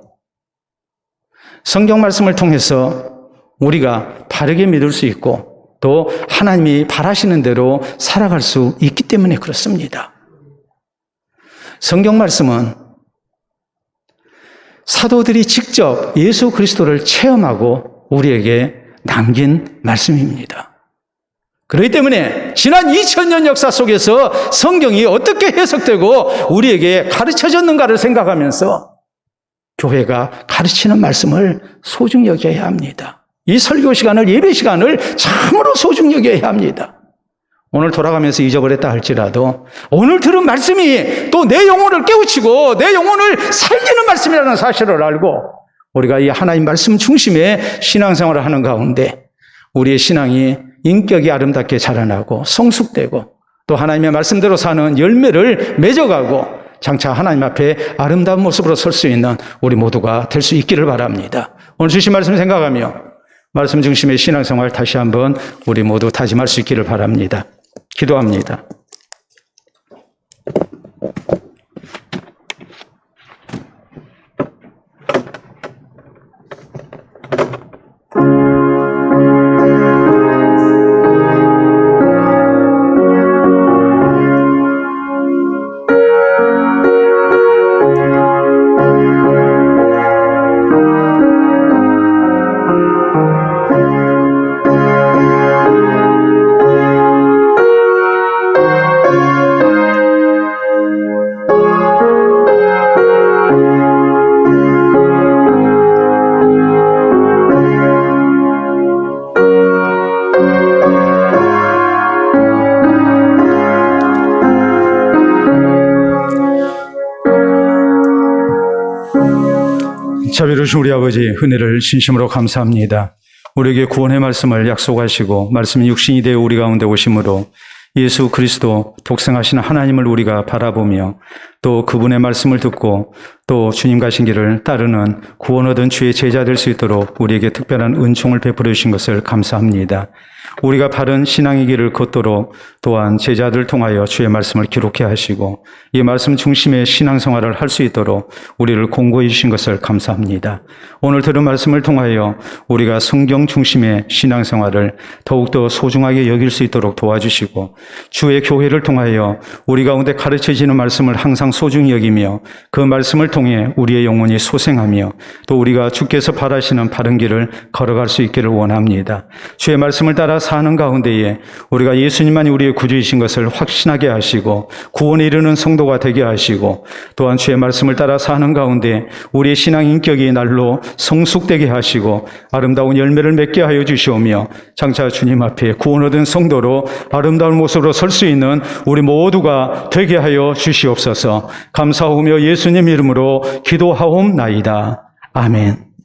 성경 말씀을 통해서 우리가 바르게 믿을 수 있고 또 하나님이 바라시는 대로 살아갈 수 있기 때문에 그렇습니다. 성경 말씀은 사도들이 직접 예수 그리스도를 체험하고 우리에게 남긴 말씀입니다. 그렇기 때문에 지난 2000년 역사 속에서 성경이 어떻게 해석되고 우리에게 가르쳐졌는가를 생각하면서 교회가 가르치는 말씀을 소중히 여겨야 합니다. 이 설교 시간을, 예배 시간을 참으로 소중히 여겨야 합니다. 오늘 돌아가면서 잊어버렸다 할지라도 오늘 들은 말씀이 또 내 영혼을 깨우치고 내 영혼을 살리는 말씀이라는 사실을 알고 우리가 이 하나님 말씀 중심의 신앙생활을 하는 가운데 우리의 신앙이 인격이 아름답게 자라나고 성숙되고 또 하나님의 말씀대로 사는 열매를 맺어가고 장차 하나님 앞에 아름다운 모습으로 설 수 있는 우리 모두가 될 수 있기를 바랍니다. 오늘 주신 말씀 생각하며 말씀 중심의 신앙생활 다시 한번 우리 모두 다짐할 수 있기를 바랍니다. 기도합니다. 자비로우신 우리 아버지, 은혜를 진심으로 감사합니다. 우리에게 구원의 말씀을 약속하시고 말씀이 육신이 되어 우리 가운데 오심으로 예수 그리스도 독생하신 하나님을 우리가 바라보며 또 그분의 말씀을 듣고 또 주님 가신 길을 따르는 구원 얻은 주의 제자 될 수 있도록 우리에게 특별한 은총을 베풀어 주신 것을 감사합니다. 우리가 바른 신앙의 길을 걷도록 또한 제자들을 통하여 주의 말씀을 기록해 하시고 이 말씀 중심의 신앙생활을 할 수 있도록 우리를 공고해 주신 것을 감사합니다. 오늘 들은 말씀을 통하여 우리가 성경 중심의 신앙생활을 더욱더 소중하게 여길 수 있도록 도와주시고 주의 교회를 통하여 우리 가운데 가르쳐지는 말씀을 항상 소중히 여기며 그 말씀을 통해 우리의 영혼이 소생하며 또 우리가 주께서 바라시는 바른 길을 걸어갈 수 있기를 원합니다. 주의 말씀을 따라 사는 가운데에 우리가 예수님만이 우리의 구주이신 것을 확신하게 하시고 구원에 이르는 성도가 되게 하시고 또한 주의 말씀을 따라 사는 가운데 우리의 신앙 인격이 날로 성숙되게 하시고 아름다운 열매를 맺게 하여 주시오며 장차 주님 앞에 구원 얻은 성도로 아름다운 모습으로 설 수 있는 우리 모두가 되게 하여 주시옵소서. 감사하며 예수님 이름으로 기도하옵나이다. 아멘.